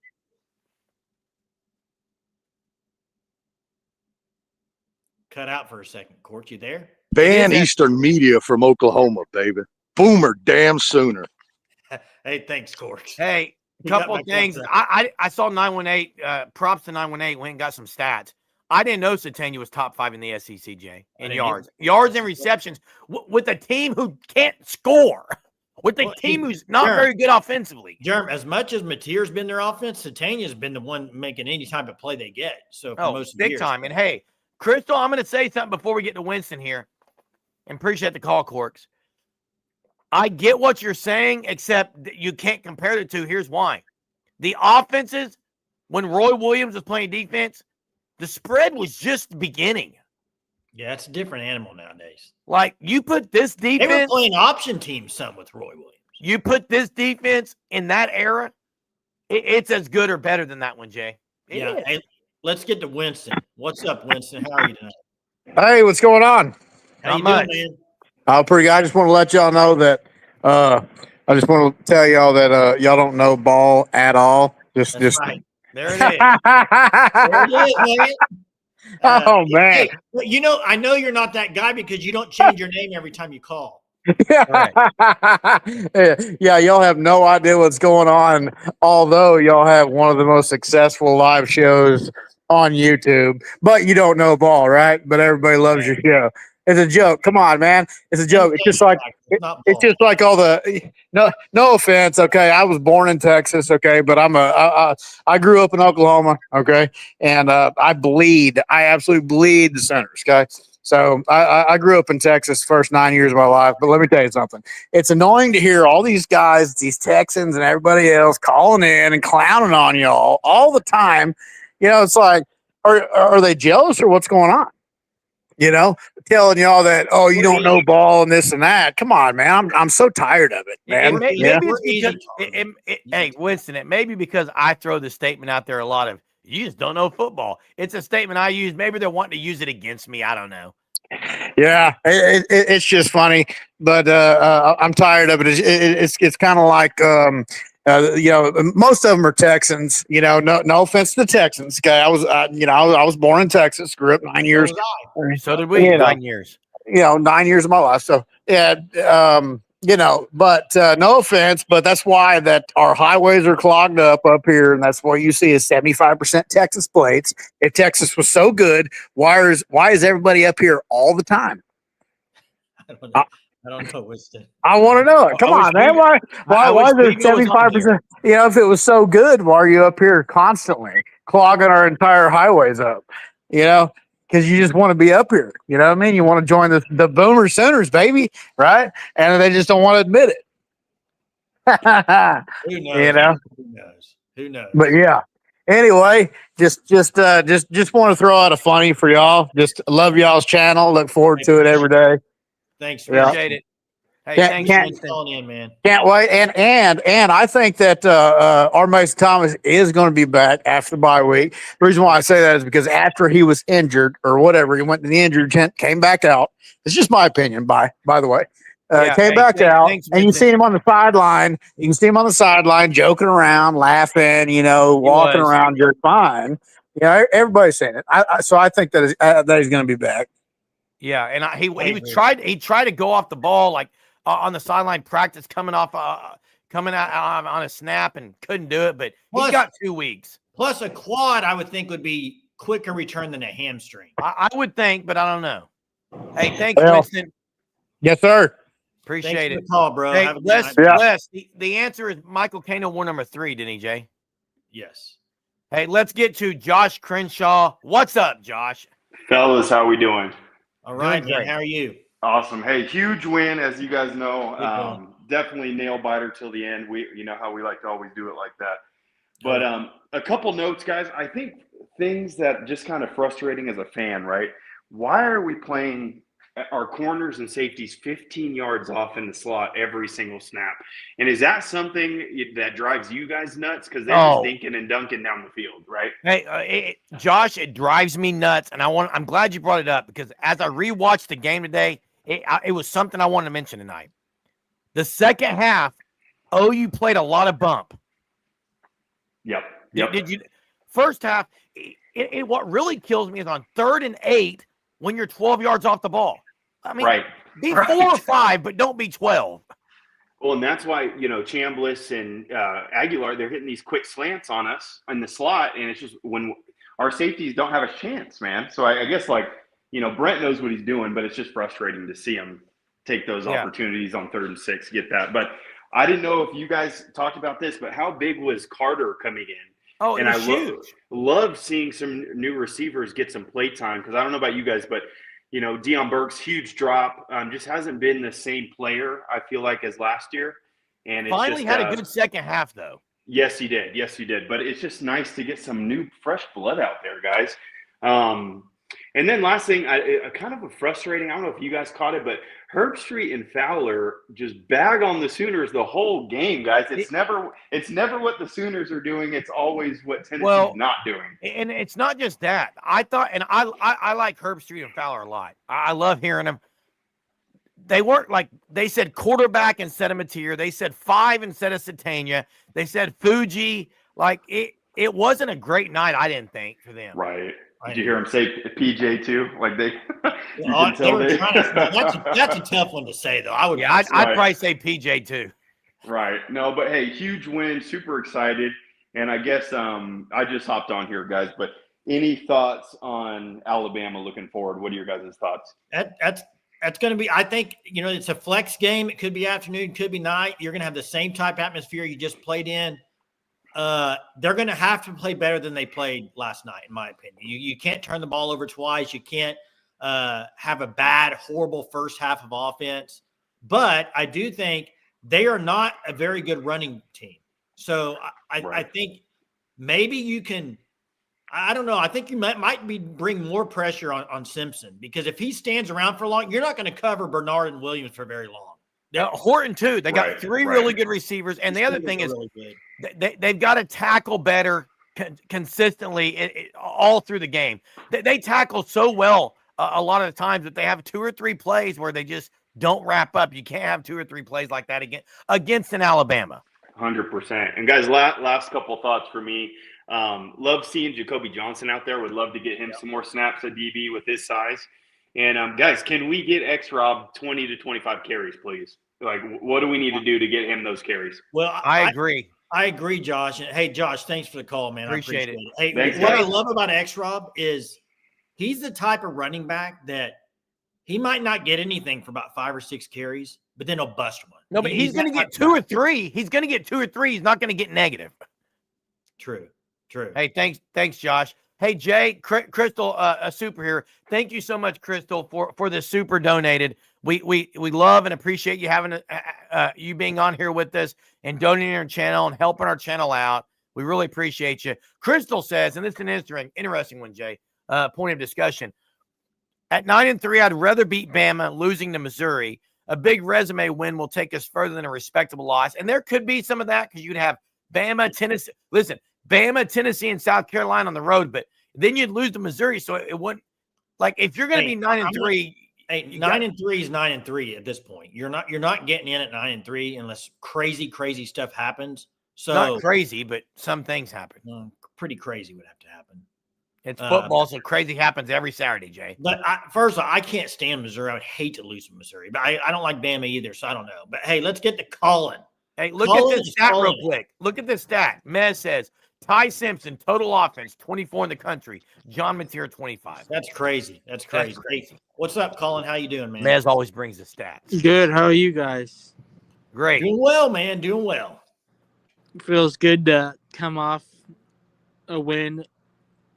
Cut out for a second. Court, you there? Ban Eastern media from Oklahoma, baby. Boomer damn Sooner. Hey, thanks, Court. Hey, a couple of things. I saw 918. Props to 918. Went and got some stats. I didn't know Sategna was top 5 in the SEC, Jay, in yards and receptions with a team who can't score. With a team who's not very good offensively. Jerm, as much as Mateer's been their offense, Sategna's been the one making any type of play they get. So for most of the years. Big time. And hey, Crystal, I'm going to say something before we get to Winston here. And appreciate the call, Corks. I get what you're saying, except that you can't compare the two. Here's why. The offenses, when Roy Williams was playing defense, the spread was just beginning. Yeah, it's a different animal nowadays. Like, you put this defense. They were playing option teams some with Roy Williams. You put this defense in that era, it's as good or better than that one, Jay. Hey, let's get to Winston. What's up, Winston? How are you tonight? Hey, what's going on? How you doing, man? Pretty good. I just want to let y'all know that I just want to tell y'all that y'all don't know ball at all. That's right. There it is. There it is, man. Oh man! Hey, you know, I know you're not that guy because you don't change your name every time you call. Right. Yeah, y'all have no idea what's going on. Although y'all have one of the most successful live shows on YouTube, but you don't know ball, right? But everybody loves your show. It's a joke. Come on, man. It's a joke. It's just like it's just like all the no offense. Okay, I was born in Texas. Okay, but I grew up in Oklahoma. Okay, and I absolutely bleed the Sooners. Okay, so I grew up in Texas the first 9 years of my life. But let me tell you something. It's annoying to hear all these guys, these Texans, and everybody else calling in and clowning on y'all all the time. You know, it's like, are they jealous or what's going on? You know, telling y'all that, oh, you don't know ball and this and that. Come on, man. I'm so tired of it, man. Maybe it's because, hey, Winston, it may be because I throw the statement out there a lot of, you just don't know football. It's a statement I use. Maybe they're wanting to use it against me. I don't know. Yeah, it's just funny, but I'm tired of it. It's kind of like, you know, most of them are Texans. You know, no offense to the Texans. Okay, I was born in Texas, grew up 9 years. So did we. 9 years. You know, 9 years of my life. So yeah, you know, but no offense, but that's why that our highways are clogged up here, and that's what you see is 75% Texas plates. If Texas was so good, why is everybody up here all the time? I don't know, Winston. I want to know it. Come on, man. Why is there 75%? You know, if it was so good, why are you up here constantly clogging our entire highways up? You know, because you just want to be up here. You know what I mean? You want to join the Boomer Sooners, baby, right? And they just don't want to admit it. Who knows? You know? Who knows? Who knows? But yeah. Anyway, just want to throw out a funny for y'all. Just love y'all's channel. Look forward to it every day. Thanks, Yeah. Appreciate it. Hey, Can't- thanks, can't- Winston. calling in, man. Can't wait. And I think that our Mason Thomas is going to be back after the bye week. The reason why I say that is because after he was injured or whatever, he went to the injured tent, came back out. It's just my opinion, by the way. Yeah, Came hey, back out, thanks, and you Winston. see him on the sideline. You can see him on the sideline, joking around, laughing, walking was. around just fine. Everybody's saying it. So I think that he's going to be back. Yeah, and he agree. tried to go off the ball like on the sideline practice coming out on a snap and couldn't do it, but he got 2 weeks. Plus a quad, I would think would be quicker return than a hamstring. I would think, but I don't know. Hey, thanks, Well, Winston. Yes, sir. Appreciate Thanks for it. the call, bro. Hey, Have a good Les, night. the answer is Michael Kano wore number 3, didn't he, Jay? Yes. Hey, let's get to Josh Crenshaw. What's up, Josh? Fellas, how we doing? All right, Doing man. great. How are you? Awesome. Hey, huge win, as you guys know. Good win. Definitely nail biter till the end. You know how we like to always do it like that. But a couple notes, guys. I think things that just kind of frustrating as a fan, right? Why are we playing our corners and safeties 15 yards off in the slot every single snap? And is that something that drives you guys nuts? Because they're just dinking and dunking down the field, right? Hey, Josh, it drives me nuts, and I'm glad you brought it up because as I rewatched the game today, it was something I wanted to mention tonight. The second half, OU played a lot of bump. Yep. Did you? First half, what really kills me is on 3rd and 8 when you're 12 yards off the ball. I mean, be 4 or 5, but don't be 12. Well, and that's why, Chambliss and Aguilar, they're hitting these quick slants on us in the slot, and it's just when our safeties don't have a chance, man. So I guess, Brent knows what he's doing, but it's just frustrating to see him take those opportunities on 3rd and 6, get that. But I didn't know if you guys talked about this, but how big was Carter coming in? Oh, it was huge. Love seeing some new receivers get some play time because I don't know about you guys, but Deion Burke's huge drop just hasn't been the same player I feel like as last year, and it's finally just, had a good second half though. Yes, he did. But it's just nice to get some new fresh blood out there, guys. And then last thing, kind of a frustrating. I don't know if you guys caught it, but Herbstreit and Fowler just bag on the Sooners the whole game, guys. It's never what the Sooners are doing. It's always what Tennessee's not doing. And it's not just that. I thought, and I like Herbstreit and Fowler a lot. I love hearing them. They weren't they said quarterback instead of Mateer. They said 5 instead of Sategna. They said Fuji. It wasn't a great night, I didn't think, for them. Right. Did you hear him say PJ too? That's a tough one to say, though. I'd probably say PJ too. Right. No, but hey, huge win. Super excited. And I guess I just hopped on here, guys. But any thoughts on Alabama looking forward? What are your guys' thoughts? That's going to be, I think, it's a flex game. It could be afternoon, could be night. You're going to have the same type atmosphere you just played in. They're going to have to play better than they played last night, in my opinion. You can't turn the ball over twice. You can't have a bad, horrible first half of offense. But I do think they are not a very good running team. So I think maybe you can – I don't know. I think you might bring more pressure on Simpson because if he stands around for long, you're not going to cover Bernard and Williams for very long. Horton too. They got 3 really good receivers, and the other thing is they've got to tackle better consistently all through the game. They tackle so well a lot of the times that they have 2 or 3 plays where they just don't wrap up. You can't have 2 or 3 plays like that against an Alabama. 100%. And guys, last couple of thoughts for me. Love seeing Jacoby Johnson out there. Would love to get him some more snaps at DB with his size. And guys, can we get X-Rob 20 to 25 carries, please? What do we need to do to get him those carries? Well, I agree. I agree, Josh. And hey, Josh, thanks for the call, man. Appreciate I it. Hey, thanks, what guys. I love about X-Rob is he's the type of running back that he might not get anything for about 5 or 6 carries, but then he'll bust one. No, but he's going to get 2 or 3. He's going to get 2 or 3. He's not going to get negative. True. Hey, thanks, Josh. Hey, Jay, Crystal, a super here. Thank you so much, Crystal, for the super donated. We love and appreciate you having you being on here with us and donating our channel and helping our channel out. We really appreciate you. Crystal says, and this is an interesting one, Jay, point of discussion. At 9-3, I'd rather beat Bama losing to Missouri. A big resume win will take us further than a respectable loss. And there could be some of that because you'd have Bama, Tennessee. Listen, Bama, Tennessee, and South Carolina on the road, but then you'd lose to Missouri. So it wouldn't, like, if you're going to be 9-3. Hey, 9-3 is 9-3 at this point. You're not getting in at 9-3 unless crazy stuff happens. So Not crazy, but some things happen. Pretty crazy would have to happen. It's football, so crazy happens every Saturday, Jay. But first of all, I can't stand Missouri. I would hate to lose to Missouri, but I don't like Bama either, so I don't know. But hey, let's get to Colin. Hey, look at this stat real quick. Look at this stat. Mez says Ty Simpson, total offense, 24 in the country. John Mateer, 25. That's crazy. That's crazy. Hey, what's up, Colin? How you doing, man? Mez always brings the stats. Good. How are you guys? Great. Doing well, man. Doing well. Feels good to come off a win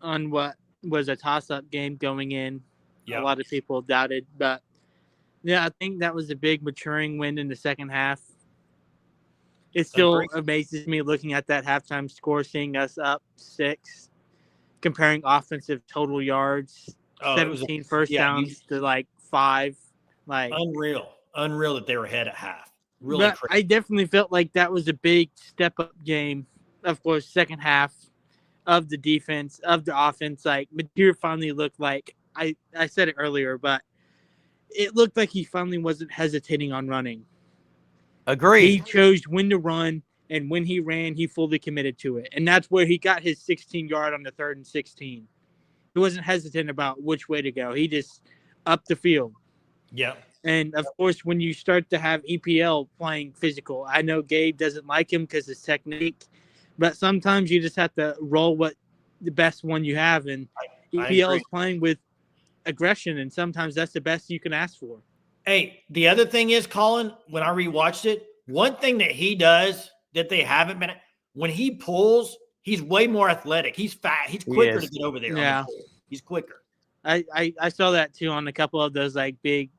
on what was a toss-up game going in. Yeah. A lot of people doubted, but yeah, I think that was a big maturing win in the second half. It still amazes me looking at that halftime score, seeing us up 6, comparing offensive total yards, 17 first downs to like 5. Like unreal that they were ahead at half. Really but crazy. I definitely felt like that was a big step-up game. Of course, second half of the defense, of the offense. Like, Mateer finally looked like, I said it earlier, but it looked like he finally wasn't hesitating on running. Agreed. He chose when to run, and when he ran, he fully committed to it. And that's where he got his 16-yard on the 3rd and 16. He wasn't hesitant about which way to go. He just upped the field. Yeah. And, of course, when you start to have EPL playing physical, I know Gabe doesn't like him because his technique, but sometimes you just have to roll what the best one you have. And EPL is playing with aggression, and sometimes that's the best you can ask for. Hey, the other thing is, Colin, when I rewatched it, one thing that he does that they haven't been – when he pulls, he's way more athletic. He's fat. He's quicker to get over there. Yeah. He's quicker. I saw that, too, on a couple of those, like, big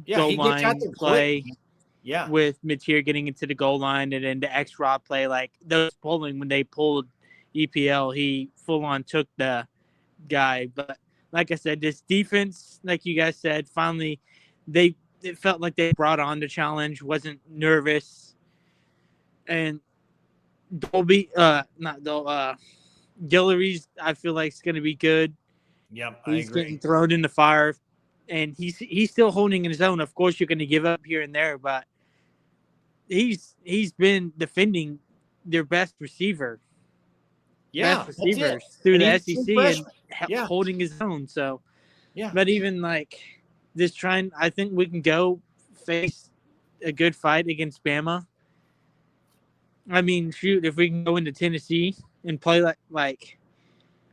goal line play. Quick. Yeah. With Mateer getting into the goal line and then the X-Rod play. Like, those pulling, when they pulled EPL, he full-on took the guy. But, like I said, this defense, like you guys said, finally it felt like they brought on the challenge, wasn't nervous. And Guillory's, I feel like, is going to be good. Yep, he's getting thrown in the fire, and he's still holding his own. Of course, you're going to give up here and there, but he's been defending their best receiver. Yeah, best receivers through the SEC and holding his own. So, yeah. But even like this I think we can go face a good fight against Bama. I mean, shoot, if we can go into Tennessee and play like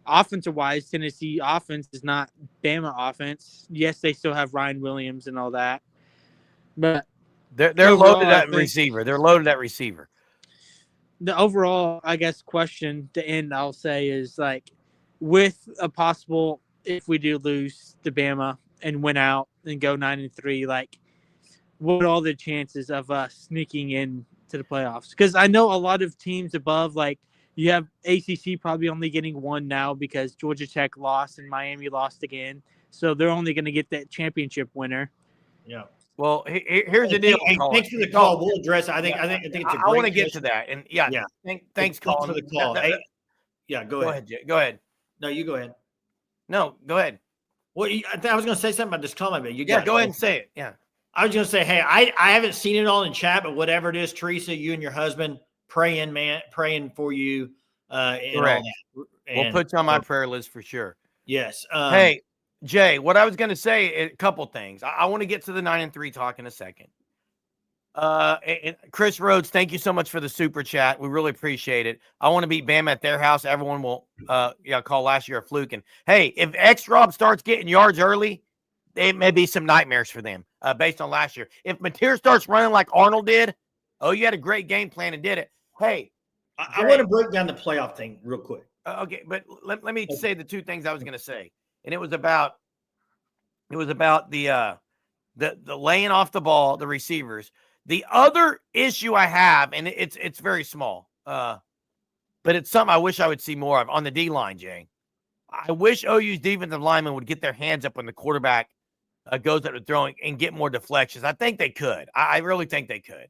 offensive-wise, Tennessee offense is not Bama offense. Yes, they still have Ryan Williams and all that, but they're loaded at receiver. They're loaded at receiver. The overall, I guess, question to end, I'll say, is like, with a possible, if we do lose to Bama and win out and go 9-3, like, what are all the chances of us sneaking in to the playoffs? Because I know a lot of teams above, like, you have ACC probably only getting one now because Georgia Tech lost and Miami lost again. So they're only going to get that championship winner. Yeah. Well, here's the deal. Hey, thanks for the call. We'll address it. I think it's a great I want to get to that. And thanks, Colin. For the call. Go ahead. Go ahead. No, you go ahead. No, go ahead. Well, I was going to say something about this comment, but go ahead and say it. Yeah. I was going to say, hey, I haven't seen it all in chat, but whatever it is, Teresa, you and your husband praying for you. And correct. All that. We'll put you on my prayer list for sure. Yes. Hey, Jay, what I was going to say, a couple things. I want to get to the 9-3 talk in a second. And Chris Rhodes, thank you so much for the super chat. We really appreciate it. I want to beat Bama at their house. Everyone will call last year a fluke. And hey, if X-Rob starts getting yards early, it may be some nightmares for them based on last year. If Mateer starts running like Arnold did, you had a great game plan and did it. Hey, I want to break down the playoff thing real quick. Okay, but let me say the two things I was going to say, and it was about the laying off the ball, the receivers. The other issue I have, and it's very small, but it's something I wish I would see more of on the D line, Jay. I wish OU's defensive linemen would get their hands up when the quarterback goes up to throwing and get more deflections. I think they could. I really think they could.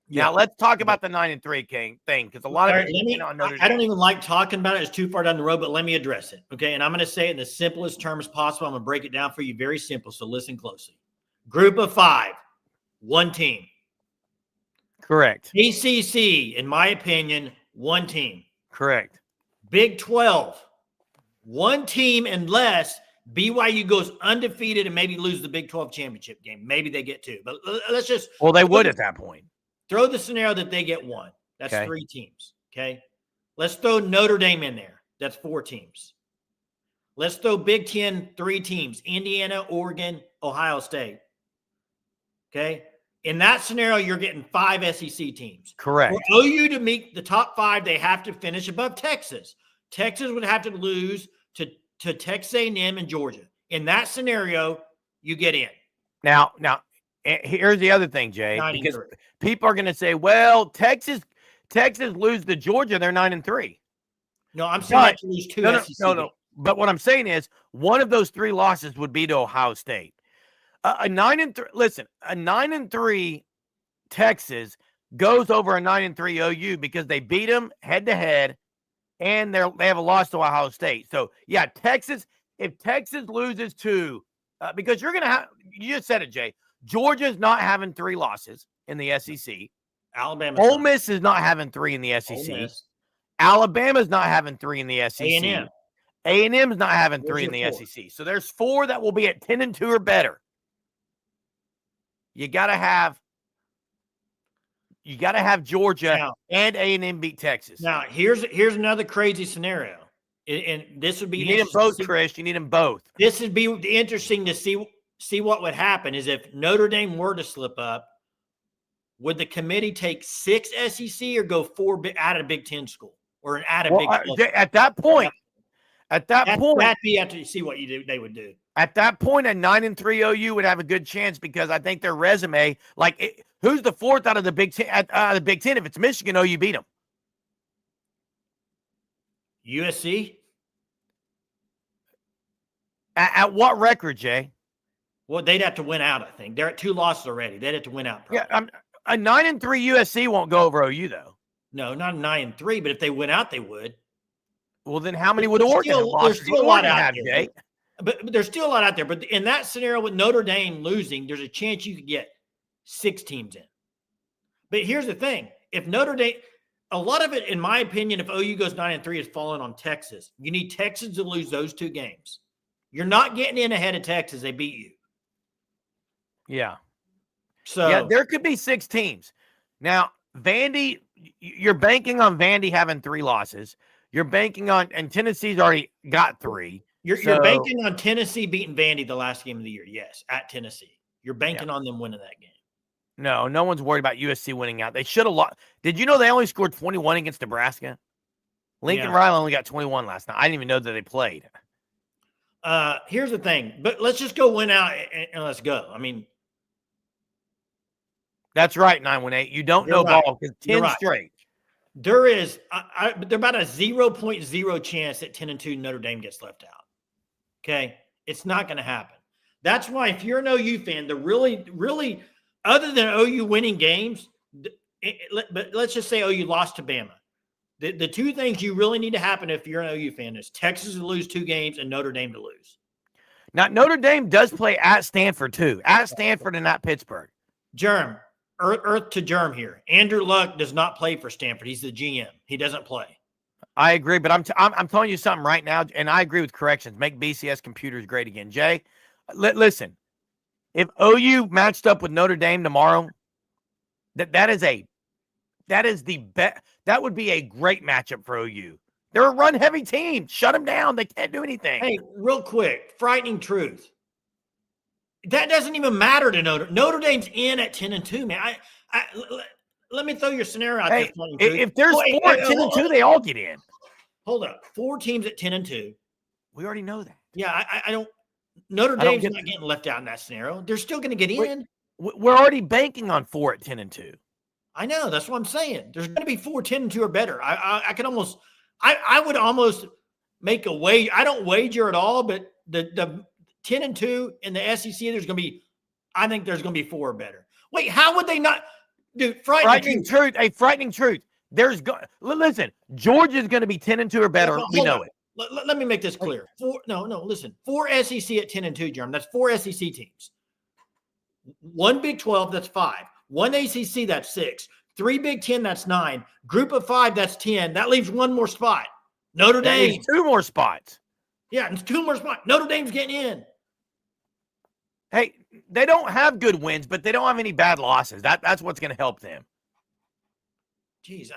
Yeah. Now let's talk about the 9-3 thing, because a lot of I don't even like talking about it. It's too far down the road, but let me address it. Okay. And I'm going to say it in the simplest terms possible. I'm going to break it down for you very simple. So listen closely. Group of 5, one team. Correct. ACC, in my opinion, one team. Correct. Big 12, one team, unless BYU goes undefeated and maybe lose the Big 12 championship game. Maybe they get 2, but let's just. Well, they would at that point. Throw the scenario that they get 1. That's Okay. 3 teams. Okay. Let's throw Notre Dame in there. That's 4 teams. Let's throw Big 10, 3 teams: Indiana, Oregon, Ohio State. Okay. In that scenario, you're getting 5 SEC teams. Correct. For OU to meet the top 5, they have to finish above Texas. Texas would have to lose to Texas A&M and Georgia. In that scenario, you get in. Now, here's the other thing, Jay, because people are going to say, "Well, Texas lose to Georgia, they're 9-3." No, I'm saying to lose 2 SEC. No. But what I'm saying is, one of those 3 losses would be to Ohio State. A 9-3. Listen, a 9-3 Texas goes over a 9-3 OU because they beat them head to head, and they have a loss to Ohio State. So yeah, Texas. If Texas loses to, because you're going to have, you just said it, Jay. Georgia's not having 3 losses in the SEC. Alabama. Ole Miss is not having 3 in the SEC. Alabama's not having 3 in the SEC. A&M. A&M's not having 3 in the 4? SEC. So there's 4 that will be at 10-2 or better. You got to have Georgia and A&M beat Texas. Now, here's another crazy scenario. And this would be you need them both, Chris. You need them both. This would be interesting to see what would happen is if Notre Dame were to slip up, would the committee take 6 SEC or go 4 out of Big 10 school or out of Big 12? At that point, that'd be after you see what they would do. At that point, a 9-3 OU would have a good chance because I think their resume, who's the 4th out of the Big 10? The Big 10, if it's Michigan, OU beat them. USC. At what record, Jay? Well, they'd have to win out. I think they're at 2 losses already. They'd have to win out. Probably. Yeah, a 9-3 USC won't go over OU though. No, not a 9-3, but if they went out, they would. Well, then how many would Oregon have lost? There's still a lot out there. Jay? But there's still a lot out there. But in that scenario with Notre Dame losing, there's a chance you could get 6 teams in. But here's the thing. If Notre Dame, a lot of it, in my opinion, if OU goes 9-3, is falling on Texas. You need Texas to lose those 2 games. You're not getting in ahead of Texas. They beat you. Yeah. So yeah, there could be 6 teams. Now, Vandy, you're banking on Vandy having 3 losses. You're banking on, and Tennessee's already got 3. You're banking on Tennessee beating Vandy the last game of the year. Yes, at Tennessee. You're banking on them winning that game. No one's worried about USC winning out. They should have lost. Did you know they only scored 21 against Nebraska? Lincoln Riley only got 21 last night. I didn't even know that they played. Here's the thing, but let's just go win out and let's go. I mean, that's right, 918. You don't know ball because 10 straight. There is they're about a 0.0 chance that 10-2 Notre Dame gets left out. Okay, it's not going to happen. That's why if you're an OU fan, the really other than OU winning games, but let's just say OU lost to Bama. The 2 things you really need to happen if you're an OU fan is Texas to lose 2 games and Notre Dame to lose. Now, Notre Dame does play at Stanford, too. At Stanford and at Pittsburgh. Earth to germ here. Andrew Luck does not play for Stanford. He's the GM. He doesn't play. I agree, but I'm telling you something right now, and I agree with corrections. Make BCS computers great again. Jay, listen, if OU matched up with Notre Dame tomorrow, that would be a great matchup for OU. They're a run-heavy team. Shut them down. They can't do anything. Hey, real quick, frightening truth. That doesn't even matter to Notre Dame's in at 10-2, man. Let me throw your scenario out there. If there's 4 at 10-2, they all get in. Hold up. 4 teams at 10-2. We already know that. Yeah, I don't. Notre I don't Dame's get- not getting left out in that scenario. They're still going to get Wait. in. We're already banking on 4 at 10-2. I know. That's what I'm saying. There's going to be 4 10-2 or better. I could almost. I would almost make a wager. I don't wager at all, but the 10-2 in the SEC, there's going to be. I think there's going to be 4 or better. Wait, how would they not? Dude, Frightening truth. A frightening truth. Listen, Georgia's going to be 10-2 or better. Yeah, we know it. Let me make this clear. 4 listen. 4 SEC at 10-2, Jeremy. That's 4 SEC teams. 1 Big 12, that's 5. 1 ACC, that's 6. 3 Big 10, that's 9. Group of 5, that's 10. That leaves 1 more spot. Notre That Dame. leaves 2 more spots. Yeah, it's 2 more spots. Notre Dame's getting in. Hey, they don't have good wins, but they don't have any bad losses. That's what's going to help them. Jeez.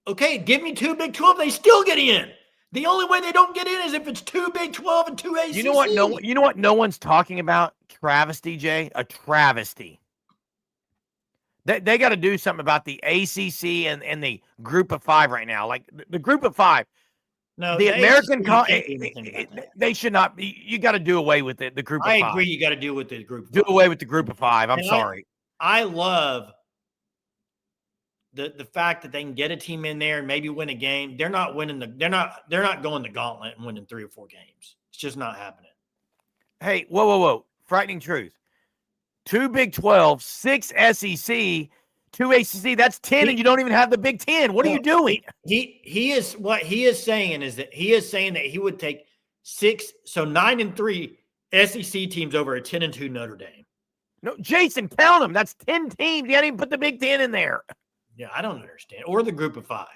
Okay, give me 2 Big 12. They still get in. The only way they don't get in is if it's 2 Big 12 and 2 ACC. You know what? No one's talking about travesty, Jay. A travesty. They got to do something about the ACC and the Group of 5 right now. Like the Group of 5. No, the American they should not be. You got to do away with it. The Group of 5. I agree. You got to do with the Group of 5. Do away with the Group of 5. I'm sorry. I love the fact that they can get a team in there and maybe win a game. They're not winning they're not going the gauntlet and winning 3 or 4 games. It's just not happening. Hey, whoa. Frightening truth. 2 Big 12, 6 SEC, 2 ACC. That's 10, and you don't even have the Big 10. What are you doing? He is what he is saying is that he would take 9 and 3 SEC teams over a 10-2 Notre Dame. No, Jason, count them. That's 10 teams. You can't even put the Big 10 in there. Yeah, I don't understand. Or the Group of 5.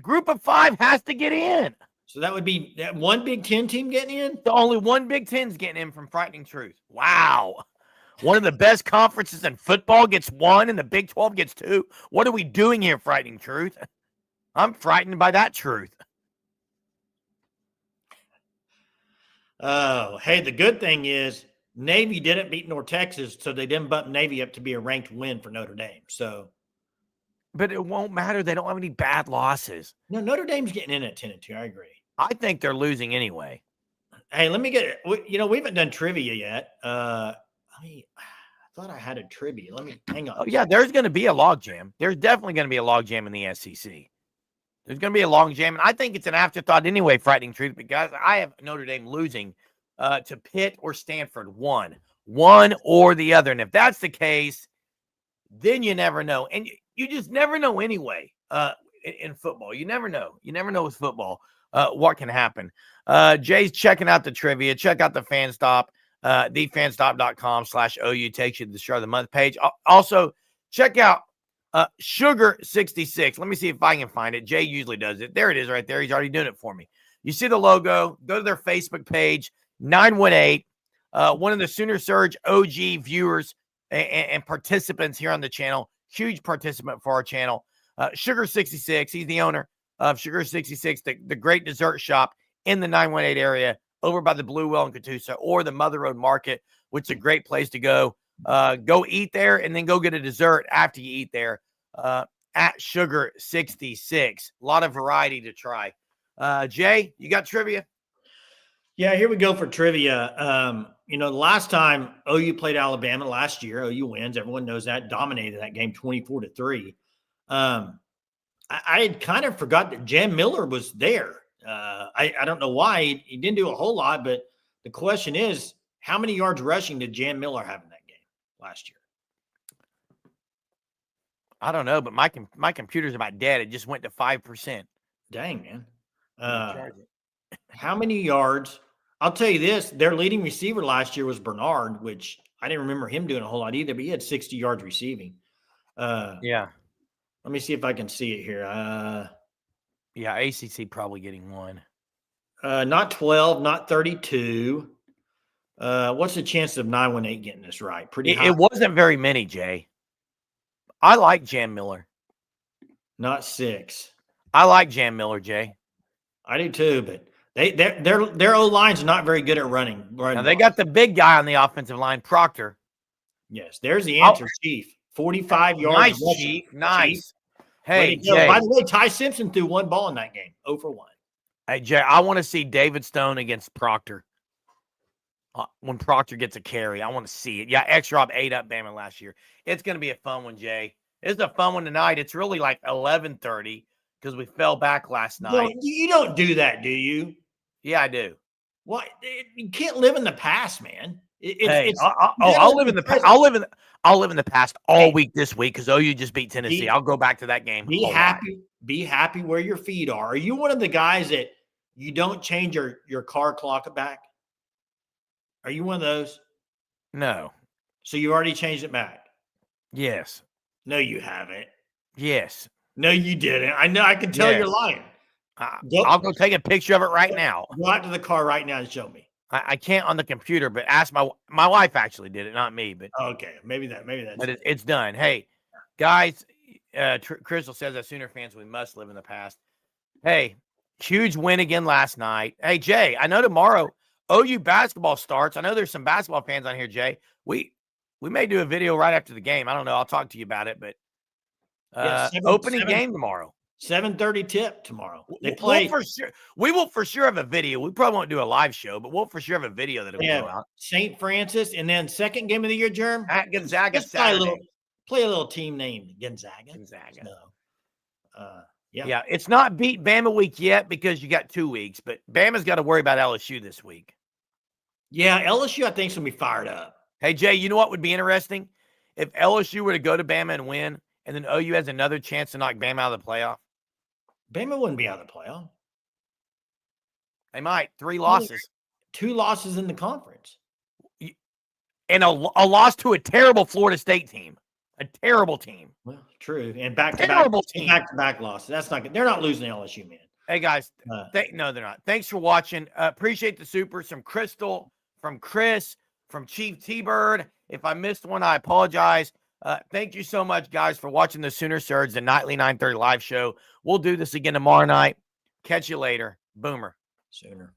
Group of 5 has to get in. So that would be that 1 Big 10 team getting in? The only 1 Big 10's getting in from Frightening Truth. Wow. One of the best conferences in football gets 1 and the Big 12 gets 2. What are we doing here, Frightening Truth? I'm frightened by that truth. Oh, hey, the good thing is Navy didn't beat North Texas, so they didn't bump Navy up to be a ranked win for Notre Dame. But it won't matter. They don't have any bad losses. No, Notre Dame's getting in at 10-2. I agree. I think they're losing anyway. Hey, let me get – we haven't done trivia yet. I thought I had a trivia. Let me – hang on. Oh, yeah, there's going to be a logjam. There's definitely going to be a logjam in the SEC. There's going to be a logjam. And I think it's an afterthought anyway, Frightening Truth, because I have Notre Dame losing to Pitt or Stanford, one or the other. And if that's the case, then you never know. And you just never know anyway in football. You never know. You never know with football what can happen. Jay's checking out the trivia. Check out the fan stop. thefanstop.com/OU takes you to the start of the month page. Also, check out Sugar 66. Let me see if I can find it. Jay usually does it. There it is right there. He's already doing it for me. You see the logo. Go to their Facebook page, 918. One of the Sooner Surge OG viewers and participants here on the channel. Huge participant for our channel. Sugar 66. He's the owner of Sugar 66, the great dessert shop in the 918 area over by the Blue Well in Catoosa or the Mother Road Market, which is a great place to go. Go eat there and then go get a dessert after you eat there at Sugar 66. A lot of variety to try. Jay, you got trivia? Yeah, here we go for trivia. The last time OU played Alabama last year, OU wins. Everyone knows that. Dominated that game 24-3. I had kind of forgot that Jan Miller was there. I don't know why. He didn't do a whole lot, but the question is, how many yards rushing did Jan Miller have in that game last year? I don't know, but my computer's about dead. It just went to 5%. Dang, man. How many yards? I'll tell you this. Their leading receiver last year was Bernard, which I didn't remember him doing a whole lot either, but he had 60 yards receiving. Yeah. Let me see if I can see it here. Yeah, ACC probably getting 1. Not 12, not 32. What's the chance of 918 getting this right? Pretty high. It wasn't very many, Jay. I like Jan Miller. Not 6. I like Jan Miller, Jay. I do too, but their O-line's not very good at running. Now they got the big guy on the offensive line, Proctor. Yes, there's the answer, Chief. 45 yards. Nice, Chief. Nice. Hey, No, Jay. by the way, Ty Simpson threw one ball in that game, 0 for 1. Hey, Jay, I want to see David Stone against Proctor. When Proctor gets a carry, I want to see it. Yeah, X-Rob ate up Bama last year. It's going to be a fun one, Jay. It's a fun one tonight. It's really like 11:30 because we fell back last night. You don't do that, do you? Yeah, I do. What? You can't live in the past, man. I'll live in the past. I'll live in the past all week this week because OU just beat Tennessee. I'll go back to that game. Be happy. Be happy where your feet are. Are you one of the guys that you don't change your car clock back? Are you one of those? No. So you already changed it back? Yes. No, you haven't. Yes. No, you didn't. I know. I can tell you're lying. I'll go take a picture of it right now. Go out to the car right now and show me. I can't on the computer, but ask my wife actually did it, not me. But okay, maybe that's. But it's done. Hey, guys, Crystal says as Sooner fans we must live in the past. Hey, huge win again last night. Hey, Jay, I know tomorrow OU basketball starts. I know there's some basketball fans on here, Jay. We may do a video right after the game. I don't know. I'll talk to you about it, but opening game tomorrow. 7:30 tip tomorrow. They play for sure. We will for sure have a video. We probably won't do a live show, but we'll for sure have a video that'll go out. St. Francis, and then second game of the year, Germ at Gonzaga. Play a little team named Gonzaga. Yeah. It's not beat Bama week yet because you got 2 weeks, but Bama's got to worry about LSU this week. Yeah, LSU I think is gonna be fired up. Hey Jay, you know what would be interesting if LSU were to go to Bama and win, and then OU has another chance to knock Bama out of the playoff. Bama wouldn't be out of the playoff. They might. 3 losses. 2 losses in the conference. And a loss to a terrible Florida State team. A terrible team. Well, true. And back-to-back losses. That's not good. They're not losing to LSU, man. Hey, guys. No, they're not. Thanks for watching. Appreciate the supers from Crystal, from Chris, from Chief T-Bird. If I missed one, I apologize. Thank you so much, guys, for watching the Sooner Surge, the nightly 9:30 live show. We'll do this again tomorrow night. Catch you later. Boomer. Sooner.